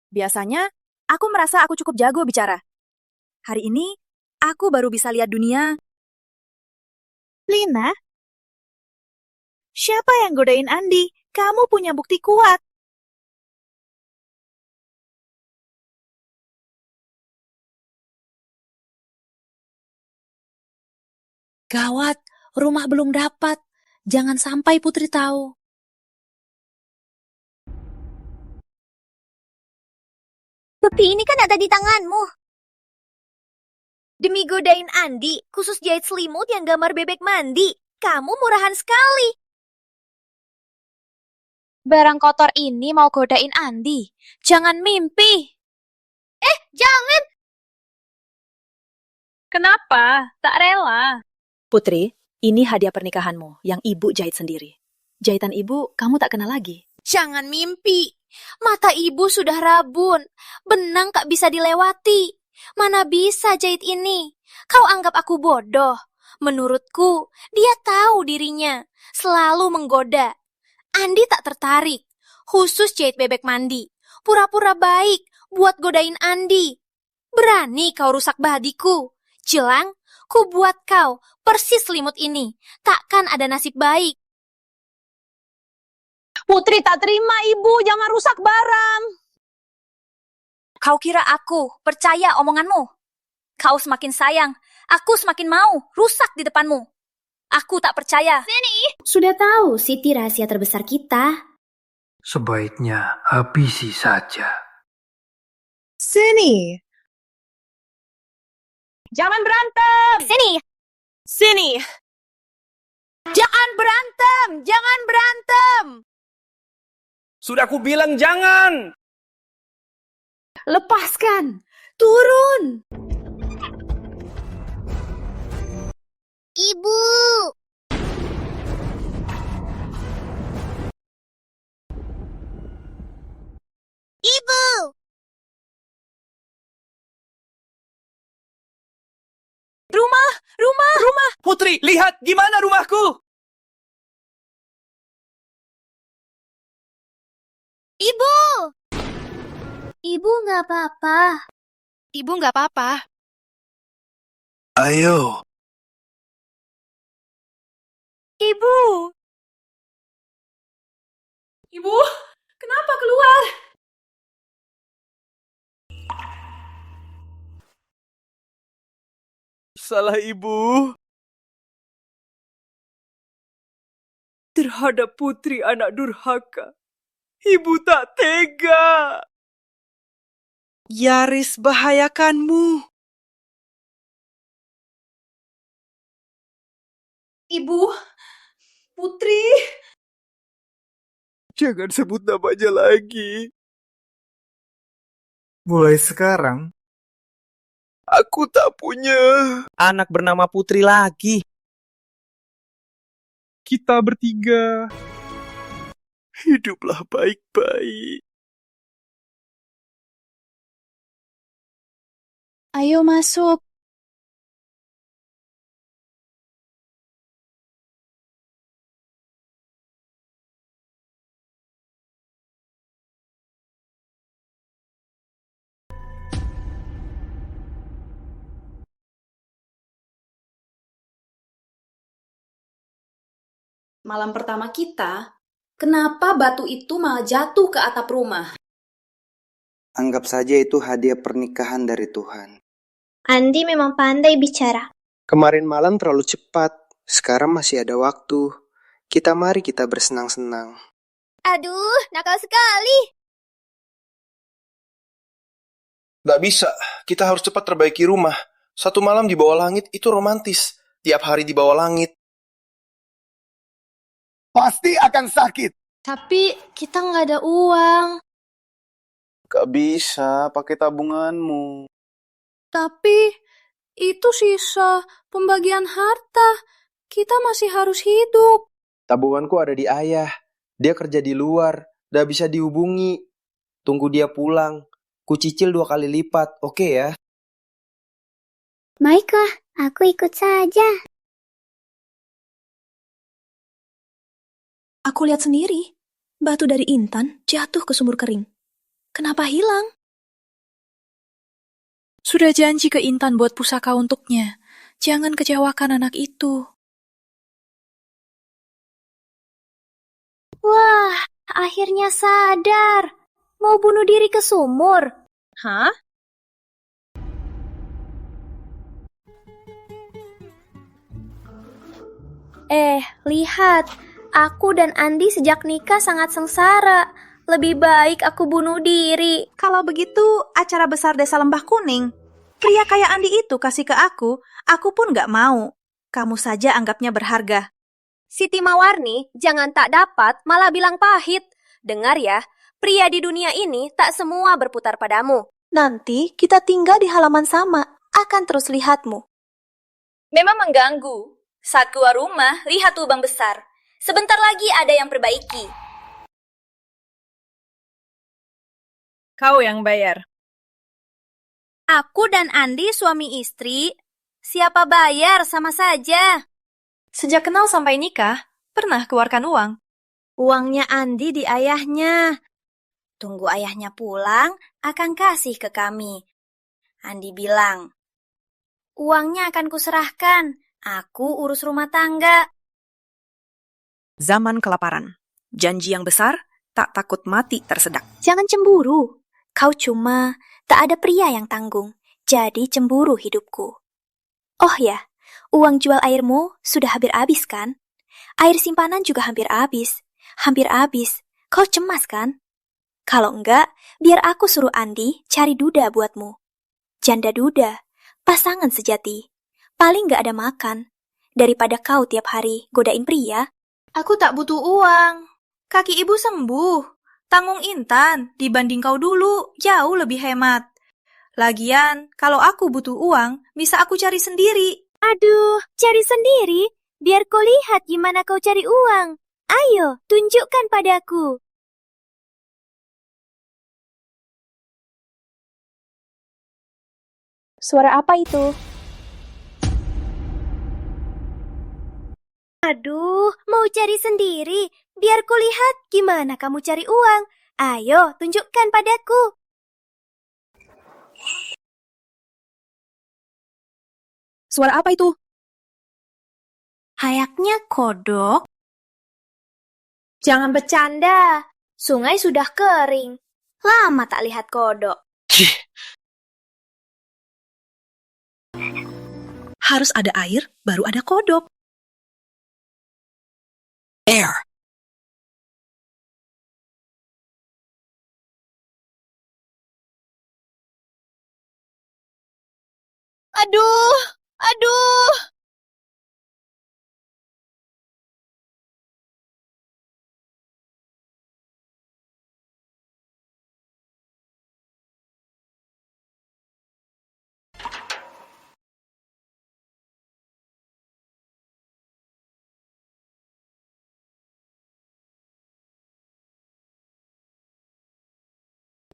Biasanya, aku merasa aku cukup jago bicara. Hari ini, aku baru bisa lihat dunia. Lina? Siapa yang godain Andi? Kamu punya bukti kuat. Gawat, rumah belum dapat. Jangan sampai Putri tahu. Bukti ini kan ada di tanganmu. Demi godain Andi, khusus jahit selimut yang gambar bebek mandi. Kamu murahan sekali. Barang kotor ini mau godain Andi. Jangan mimpi. Jangan! Kenapa? Tak rela. Putri, ini hadiah pernikahanmu yang ibu jahit sendiri. Jahitan ibu kamu tak kenal lagi. Jangan mimpi. Mata ibu sudah rabun. Benang tak bisa dilewati. Mana bisa jahit ini? Kau anggap aku bodoh. Menurutku, dia tahu dirinya. Selalu menggoda. Andi tak tertarik. Khusus jahit bebek mandi. Pura-pura baik buat godain Andi. Berani kau rusak badiku. Jelang, ku buat kau persis selimut ini. Takkan ada nasib baik. Putri tak terima ibu, jangan rusak barang. Kau kira aku percaya omonganmu? Kau semakin sayang, aku semakin mau rusak di depanmu. Aku tak percaya. Sini. Sudah tahu Siti rahasia terbesar kita. Sebaiknya habisi saja. Sini. Jangan berantem. Sini. Sini. Jangan berantem, jangan berantem. Sudah aku bilang jangan. Lepaskan. Turun. Ibu! Ibu! Rumah. Putri, lihat gimana rumahku. Ibu! Ibu nggak apa-apa. Ibu nggak apa-apa. Ayo. Ibu! Ibu, kenapa keluar? Salah ibu. terhadap putri anak durhaka. Ibu tak tega. Yaris bahayakanmu. Ibu, Putri. Jangan sebut namanya lagi. Mulai sekarang, aku tak punya anak bernama Putri lagi. Kita bertiga hiduplah baik-baik. Ayo masuk. Malam pertama kita, kenapa batu itu malah jatuh ke atap rumah? Anggap saja itu hadiah pernikahan dari Tuhan. Andi memang pandai bicara. Kemarin malam terlalu cepat. Sekarang masih ada waktu. Mari kita bersenang-senang. Aduh, nakal sekali. Nggak bisa, kita harus cepat perbaiki rumah. Satu malam di bawah langit itu romantis. Tiap hari di bawah langit. Pasti akan sakit. Tapi kita nggak ada uang. Gak bisa, pakai tabunganmu. Tapi itu sisa pembagian harta. Kita masih harus hidup. Tabunganku ada di ayah. Dia kerja di luar, gak bisa dihubungi. Tunggu dia pulang. Ku cicil 2 kali lipat, oke ya? Baiklah, aku ikut saja. Aku lihat sendiri, batu dari Intan jatuh ke sumur kering. Kenapa hilang? Sudah janji ke Intan buat pusaka untuknya. Jangan kecewakan anak itu. Wah, akhirnya sadar. Mau bunuh diri ke sumur. Hah? Lihat. Aku dan Andi sejak nikah sangat sengsara. Lebih baik aku bunuh diri. Kalau begitu, acara besar Desa Lembah Kuning. Pria kayak Andi itu kasih ke aku pun gak mau. Kamu saja anggapnya berharga. Siti Mawarni, jangan tak dapat malah bilang pahit. Dengar ya, pria di dunia ini tak semua berputar padamu. Nanti kita tinggal di halaman sama, akan terus lihatmu. Memang mengganggu. Saat keluar rumah, lihat lubang besar. Sebentar lagi ada yang perbaiki. Kau yang bayar. Aku dan Andi suami istri. Siapa bayar sama saja. Sejak kenal sampai nikah, pernah keluarkan uang? Uangnya Andi di ayahnya. Tunggu ayahnya pulang, akan kasih ke kami. Andi bilang, uangnya akan kuserahkan. Aku urus rumah tangga. Zaman kelaparan. Janji yang besar, tak takut mati tersedak. Jangan cemburu. Kau cuma tak ada pria yang tanggung. Jadi cemburu hidupku. Oh ya, uang jual airmu sudah hampir habis kan? Air simpanan juga hampir habis. Hampir habis. Kau cemas kan? Kalau enggak, biar aku suruh Andi cari duda buatmu. Janda duda, pasangan sejati. Paling enggak ada makan. Daripada kau tiap hari godain pria. Aku tak butuh uang. Kaki ibu sembuh. Tanggung Intan, dibanding kau dulu, jauh lebih hemat. Lagian, kalau aku butuh uang, bisa aku cari sendiri. Aduh, cari sendiri? Biar kau lihat gimana kau cari uang. Ayo, tunjukkan padaku. Suara apa itu? Aduh, mau cari sendiri. Biar ku lihat gimana kamu cari uang. Ayo, tunjukkan padaku. Suara apa itu? Kayaknya kodok. Jangan bercanda. Sungai sudah kering. Lama tak lihat kodok. Harus ada air, baru ada kodok. Air. Aduh, aduh.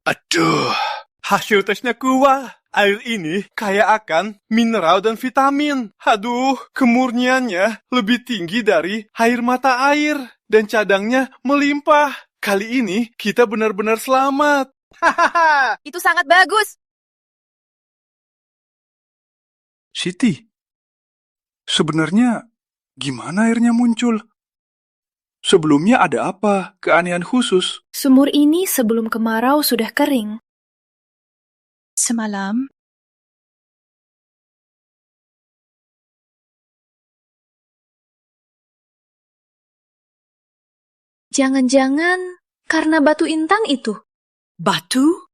Aduh, hasil tesnya keluar. Air ini kaya akan mineral dan vitamin. Aduh, kemurniannya lebih tinggi dari air mata air. Dan cadangnya melimpah. Kali ini kita benar-benar selamat. Hahaha. Itu sangat bagus. Siti, sebenarnya gimana airnya muncul? Sebelumnya ada apa? Keanehan khusus? Sumur ini sebelum kemarau sudah kering. Semalam, Jangan-jangan karena batu intan itu. batu?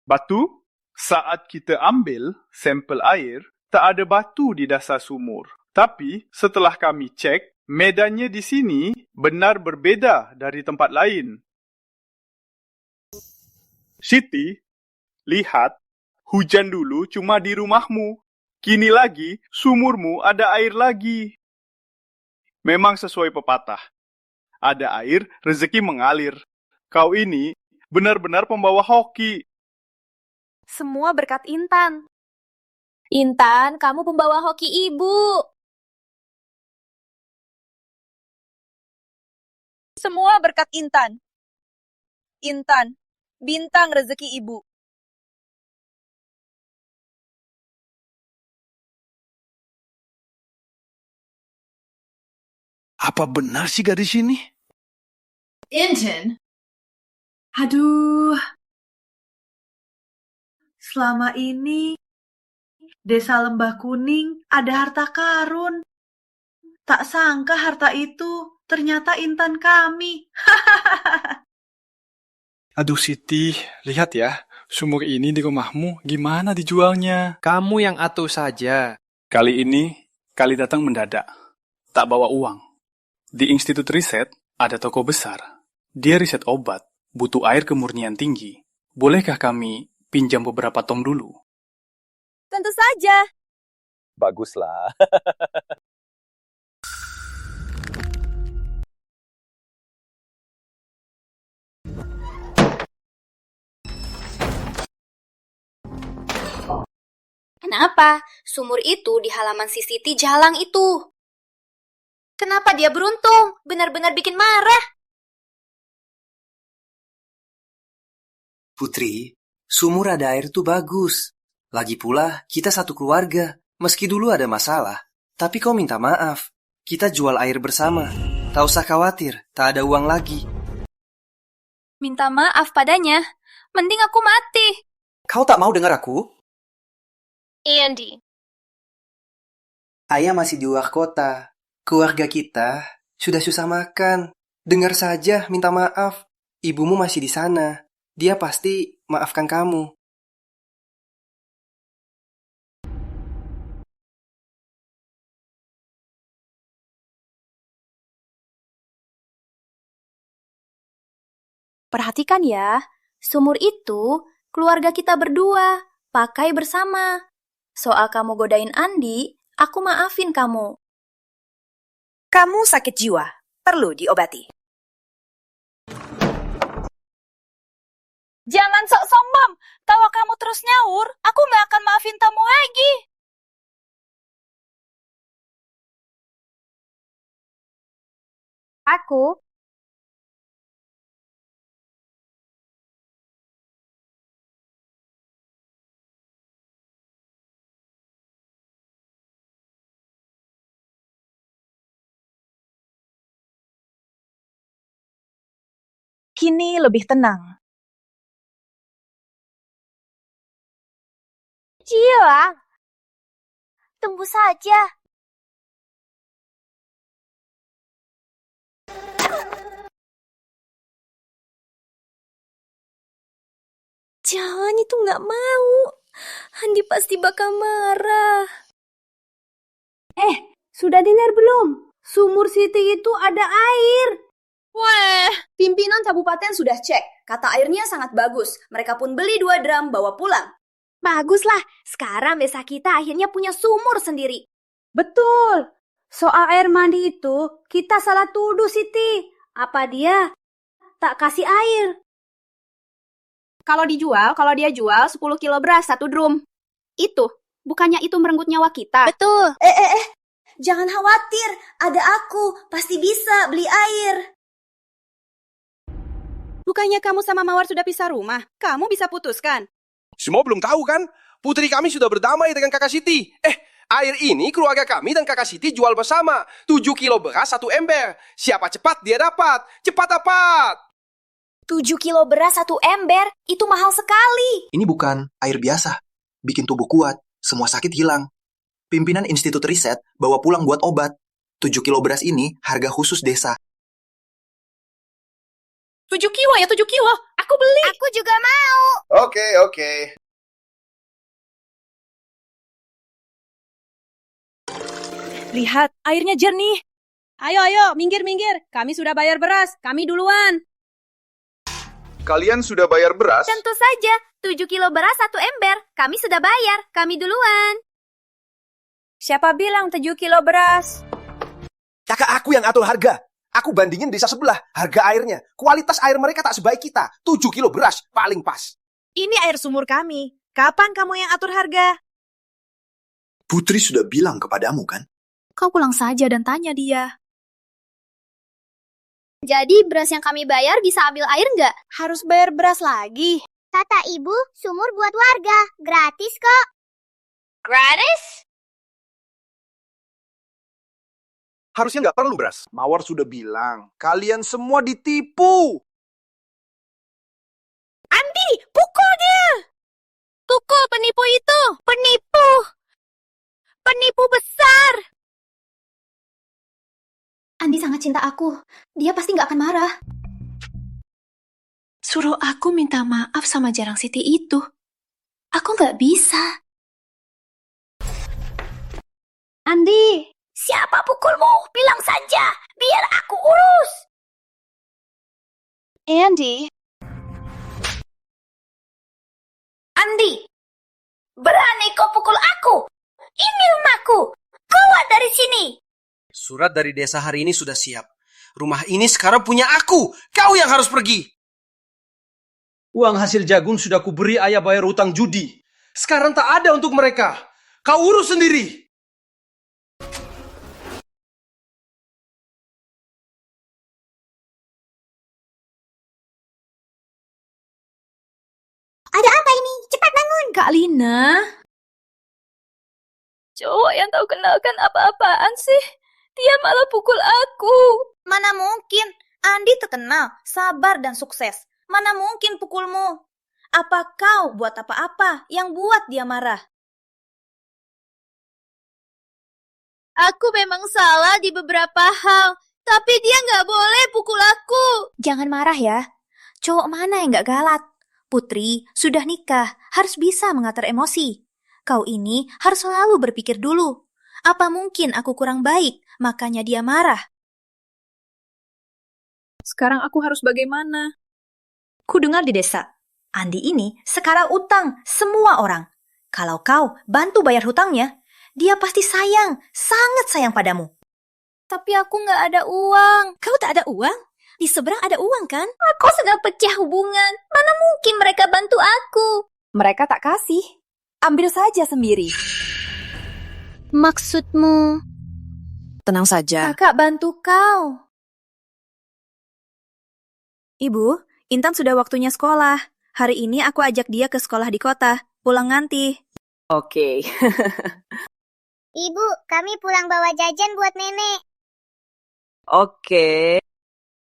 Batu? Saat kita ambil sampel air, tak ada batu di dasar sumur. Tapi setelah kami cek, medannya di sini benar berbeda dari tempat lain. Siti, lihat, hujan dulu cuma di rumahmu. Kini lagi, sumurmu ada air lagi. Memang sesuai pepatah. Ada air, rezeki mengalir. Kau ini benar-benar pembawa hoki. Semua berkat Intan. Intan, kamu pembawa hoki ibu. Semua berkat Intan. Intan, bintang rezeki ibu. Apa benar sih gadis ini? Intan? Aduh. Selama ini, Desa Lembah Kuning ada harta karun. Tak sangka harta itu ternyata Intan kami. Aduh Siti, lihat ya, sumur ini di rumahmu gimana dijualnya? Kamu yang atur saja. Kali ini, kali datang mendadak. Tak bawa uang. Di institut riset, ada toko besar. Dia riset obat, butuh air kemurnian tinggi. Bolehkah kami pinjam beberapa tong dulu? Tentu saja. Baguslah. Kenapa? Sumur itu di halaman si Siti jalang itu. Kenapa dia beruntung? Benar-benar bikin marah. Putri, sumur ada air tuh bagus. Lagi pula, kita satu keluarga. Meski dulu ada masalah, tapi kau minta maaf. Kita jual air bersama. Tak usah khawatir, tak ada uang lagi. Minta maaf padanya. Mending aku mati. Kau tak mau dengar aku? Andy. Ayah masih di luar kota. Keluarga kita sudah susah makan. Dengar saja minta maaf. Ibumu masih di sana. Dia pasti maafkan kamu. Perhatikan ya, sumur itu keluarga kita berdua, pakai bersama. Soal kamu godain Andi, aku maafin kamu. Kamu sakit jiwa, perlu diobati. Jangan sok sombong. Kalau kamu terus nyaur, aku nggak akan maafin kamu lagi. Aku Kini lebih tenang. Jilang. Tunggu saja. Jangan, itu nggak mau. Andi pasti bakal marah. Sudah dengar belum? Sumur Siti itu ada air. Weh, pimpinan kabupaten sudah cek. Kata airnya sangat bagus. Mereka pun beli 2 drum bawa pulang. Baguslah, sekarang desa kita akhirnya punya sumur sendiri. Betul. Soal air mandi itu, kita salah tuduh Siti. Apa dia tak kasih air? Kalau dia jual 10 kilo beras 1 drum. Bukannya itu merenggut nyawa kita? Betul. Jangan khawatir, ada aku. Pasti bisa beli air. Bukannya kamu sama Mawar sudah pisah rumah? Kamu bisa putuskan. Semua belum tahu kan? Putri kami sudah berdamai dengan kakak Siti. Air ini keluarga kami dan kakak Siti jual bersama. 7 kilo beras 1 ember. Siapa cepat dia dapat. Cepat dapat. 7 kilo beras 1 ember, itu mahal sekali. Ini bukan air biasa. Bikin tubuh kuat, semua sakit hilang. Pimpinan Institut Riset bawa pulang buat obat. 7 kilo beras ini harga khusus desa. 7 kilo ya 7 kilo. Aku beli. Aku juga mau. Oke. Lihat, airnya jernih. Ayo, minggir. Kami sudah bayar beras. Kami duluan. Kalian sudah bayar beras? Tentu saja, 7 kilo beras 1 ember. Kami sudah bayar, kami duluan. Siapa bilang 7 kilo beras? Kakak aku yang atur harga. Aku bandingin desa sebelah, harga airnya. Kualitas air mereka tak sebaik kita. 7 kilo beras, paling pas. Ini air sumur kami. Kapan kamu yang atur harga? Putri sudah bilang kepadamu kan? Kau pulang saja dan tanya dia. Jadi beras yang kami bayar bisa ambil air nggak? Harus bayar beras lagi. Kata ibu, sumur buat warga. Gratis kok. Gratis? Harusnya nggak perlu beras. Mawar sudah bilang, kalian semua ditipu. Andi, pukul dia! Pukul penipu itu! Penipu! Penipu besar! Andi sangat cinta aku. Dia pasti nggak akan marah. Suruh aku minta maaf sama Jarang Siti itu. Aku nggak bisa. Andi! Siapa pukulmu? Bilang saja, biar aku urus. Andi, berani kau pukul aku? Ini rumahku. Keluar dari sini. Surat dari desa hari ini sudah siap. Rumah ini sekarang punya aku. Kau yang harus pergi. Uang hasil jagung sudah kuberi ayah bayar utang judi. Sekarang tak ada untuk mereka. Kau urus sendiri. Ada apa ini? Cepat bangun. Kak Lina. Cowok yang tahu kenalkan apa-apaan sih? Dia malah pukul aku. mana mungkin? Andi terkenal, sabar dan sukses. Mana mungkin pukulmu? Apa kau buat apa-apa yang buat dia marah? Aku memang salah di beberapa hal, tapi dia nggak boleh pukul aku. Jangan marah ya. Cowok mana yang nggak galak? Putri sudah nikah, harus bisa mengatur emosi. Kau ini harus selalu berpikir dulu. Apa mungkin aku kurang baik, makanya dia marah? Sekarang aku harus bagaimana? Ku dengar di desa, Andi ini sekarang utang semua orang. Kalau kau bantu bayar hutangnya, dia pasti sayang, sangat sayang padamu. Tapi aku nggak ada uang. Kau tak ada uang? Di seberang ada uang kan? Aku sedang pecah hubungan. Mana mungkin mereka bantu aku? Mereka tak kasih. Ambil saja sendiri. Maksudmu? Tenang saja. Kakak bantu kau. Ibu, Intan sudah waktunya sekolah. Hari ini aku ajak dia ke sekolah di kota. Pulang nanti. Oke. Ibu, kami pulang bawa jajan buat nenek. Oke.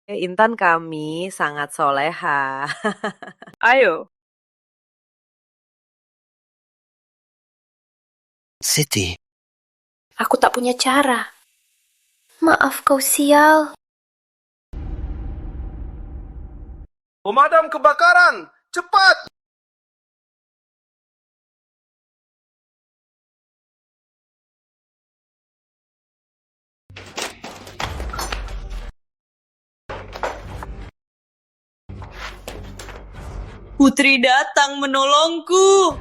Intan kami sangat soleha. Ayo. Siti. Aku tak punya cara. Maaf kau sial. Pemadam kebakaran, cepat! Putri datang menolongku.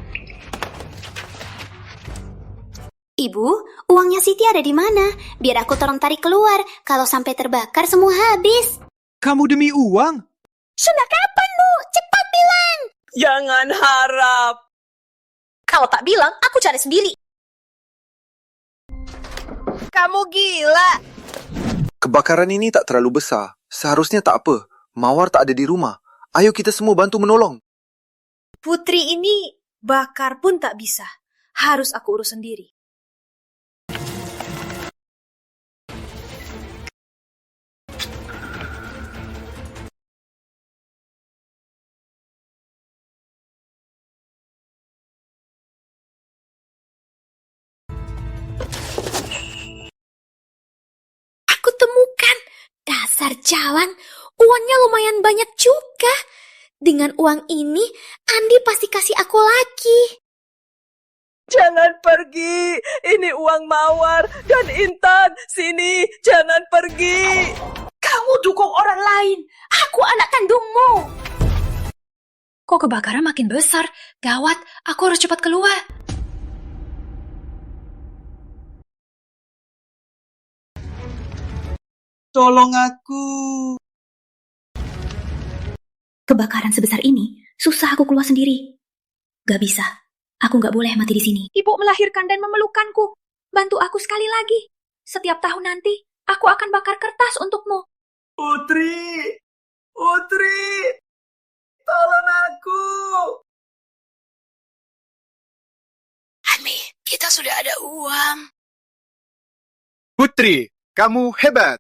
Ibu, uangnya Siti ada di mana? Biar aku tolong tarik keluar. Kalau sampai terbakar semua habis. Kamu demi uang? Sudah kapan, Bu? Cepat bilang. Jangan harap. Kalau tak bilang, aku cari sendiri. Kamu gila. Kebakaran ini tak terlalu besar. Seharusnya tak apa. Mawar tak ada di rumah. Ayo kita semua bantu menolong. Putri ini bakar pun tak bisa. Harus aku urus sendiri. Aku temukan. Dasar jalan, uangnya lumayan banyak juga. Dengan uang ini, Andi pasti kasih aku lagi. Jangan pergi. Ini uang Mawar dan Intan. Sini, jangan pergi. Kamu dukung orang lain. Aku anak kandungmu. Kok kebakaran makin besar? Gawat, aku harus cepat keluar. Tolong aku. Kebakaran sebesar ini, susah aku keluar sendiri. Gak bisa. Aku gak boleh mati di sini. Ibu melahirkan dan memelukkanku. Bantu aku sekali lagi. Setiap tahun nanti, aku akan bakar kertas untukmu. Putri! Putri! Tolong aku! Ami, kita sudah ada uang. Putri, kamu hebat.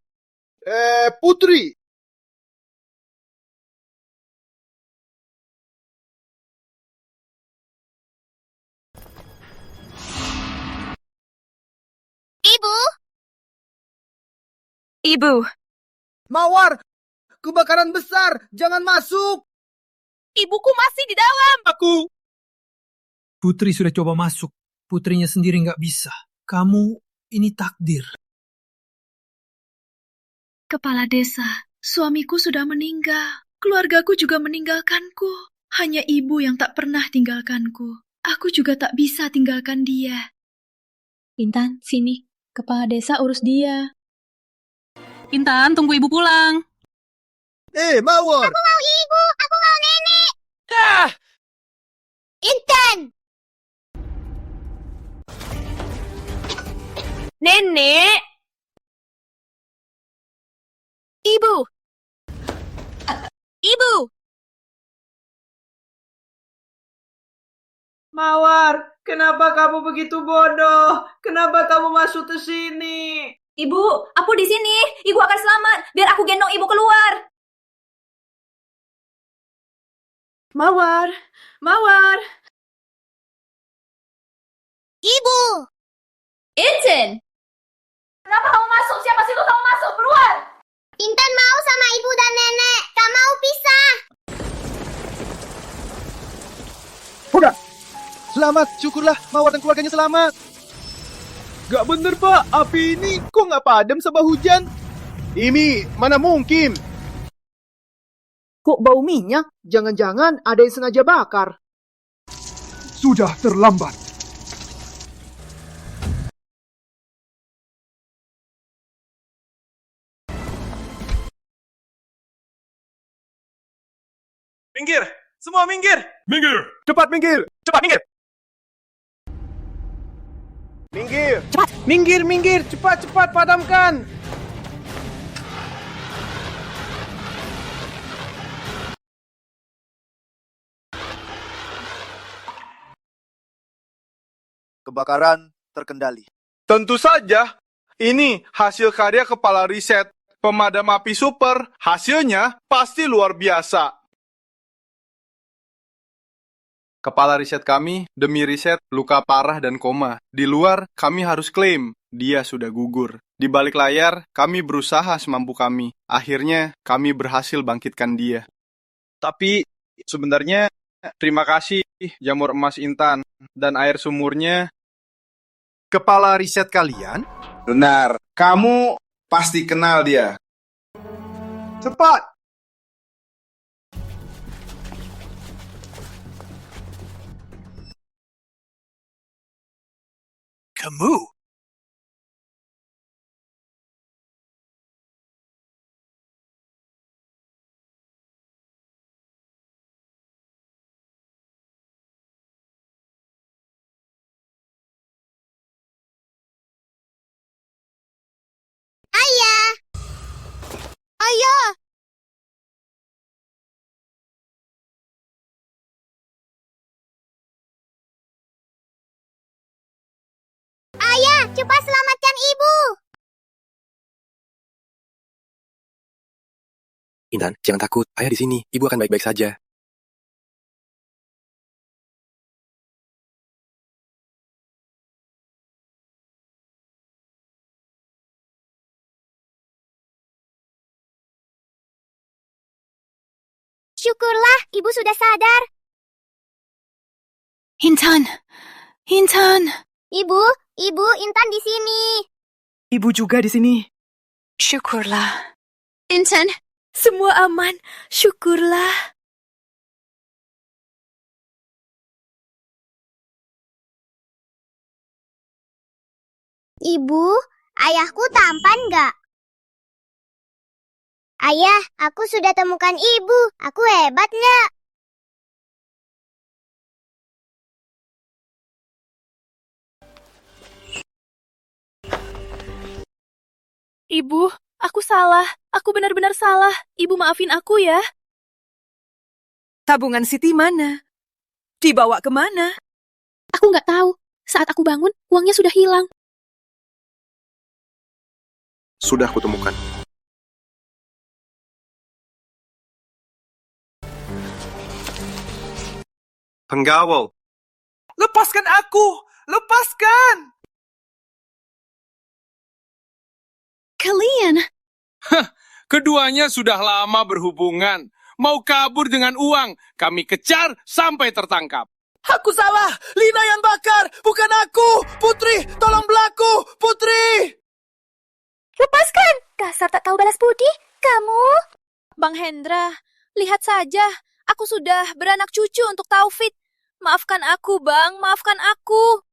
Putri. Ibu. Mawar, kebakaran besar, jangan masuk. Ibuku masih di dalam. Aku. Putri sudah coba masuk. Putrinya sendiri nggak bisa. Kamu, ini takdir. Kepala desa, suamiku sudah meninggal. Keluargaku juga meninggalkanku. Hanya ibu yang tak pernah tinggalkanku. Aku juga tak bisa tinggalkan dia. Intan, sini. Kepala desa urus dia. Intan, tunggu ibu pulang. Mawar. Aku mau ibu, aku mau nenek. Intan. Nenek. Ibu. Ibu. Mawar, kenapa kamu begitu bodoh? Kenapa kamu masuk ke sini? Ibu, aku di sini. Ibu akan selamat. Biar aku gendong ibu keluar. Mawar, Mawar. Ibu. Intan. Kenapa kamu masuk? Siapa sih kamu masuk? Keluar. Intan mau sama ibu dan nenek. Tak mau pisah. Udah. Selamat, syukurlah Mawar dan keluarganya selamat. Gak bener, Pak. Api ini kok gak padam sama hujan? Ini mana mungkin? Kok bau minyak? Jangan-jangan ada yang sengaja bakar. Sudah terlambat. Minggir! Semua minggir! Minggir! Cepat minggir! Cepat minggir! Minggir! Cepat! Minggir! Cepat, padamkan! Kebakaran terkendali. Tentu saja. Ini hasil karya kepala riset pemadam api super. Hasilnya pasti luar biasa. Kepala riset kami, demi riset, luka parah dan koma. Di luar, kami harus klaim, dia sudah gugur. Di balik layar, kami berusaha semampu kami. Akhirnya, kami berhasil bangkitkan dia. Tapi, sebenarnya, terima kasih jamur emas Intan dan air sumurnya. Kepala riset kalian? Benar, kamu pasti kenal dia. Cepat! bertemu. Ayah! Ayah! Ayah, cepat selamatkan ibu! Intan, jangan takut. Ayah di sini. Ibu akan baik-baik saja. Syukurlah, ibu sudah sadar. Intan, Intan. Ibu, Intan di sini. Ibu juga di sini. Syukurlah. Intan, semua aman. Syukurlah. Ibu, ayahku tampan nggak? Ayah, aku sudah temukan ibu. Aku hebat nggak? Ibu, aku salah. Aku benar-benar salah. Ibu maafin aku ya. Tabungan Siti mana? Dibawa kemana? Aku nggak tahu. Saat aku bangun, uangnya sudah hilang. Sudah kutemukan. Pengawal. Lepaskan aku! Lepaskan! Kalian? Keduanya sudah lama berhubungan. Mau kabur dengan uang. Kami kejar sampai tertangkap. Aku salah! Lina yang bakar! Bukan aku! Putri, tolong belaku! Putri! Lepaskan! Dasar tak tahu balas budi, kamu. Bang Hendra, lihat saja. Aku sudah beranak cucu untuk Taufik. Maafkan aku, Bang. Maafkan aku.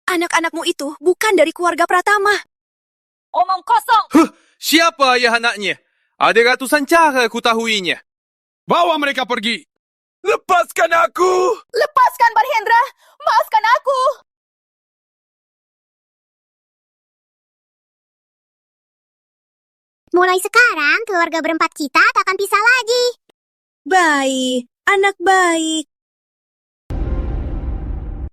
Anak-anakmu itu bukan dari keluarga Pratama. Omong kosong. Siapa ayah anaknya? Ada ratusan cara kutahuinya. Bawa mereka pergi. Lepaskan aku! Lepaskan, Bang Hendra. Maafkan aku. Mulai sekarang, keluarga berempat kita tak akan pisah lagi. Baik, anak baik.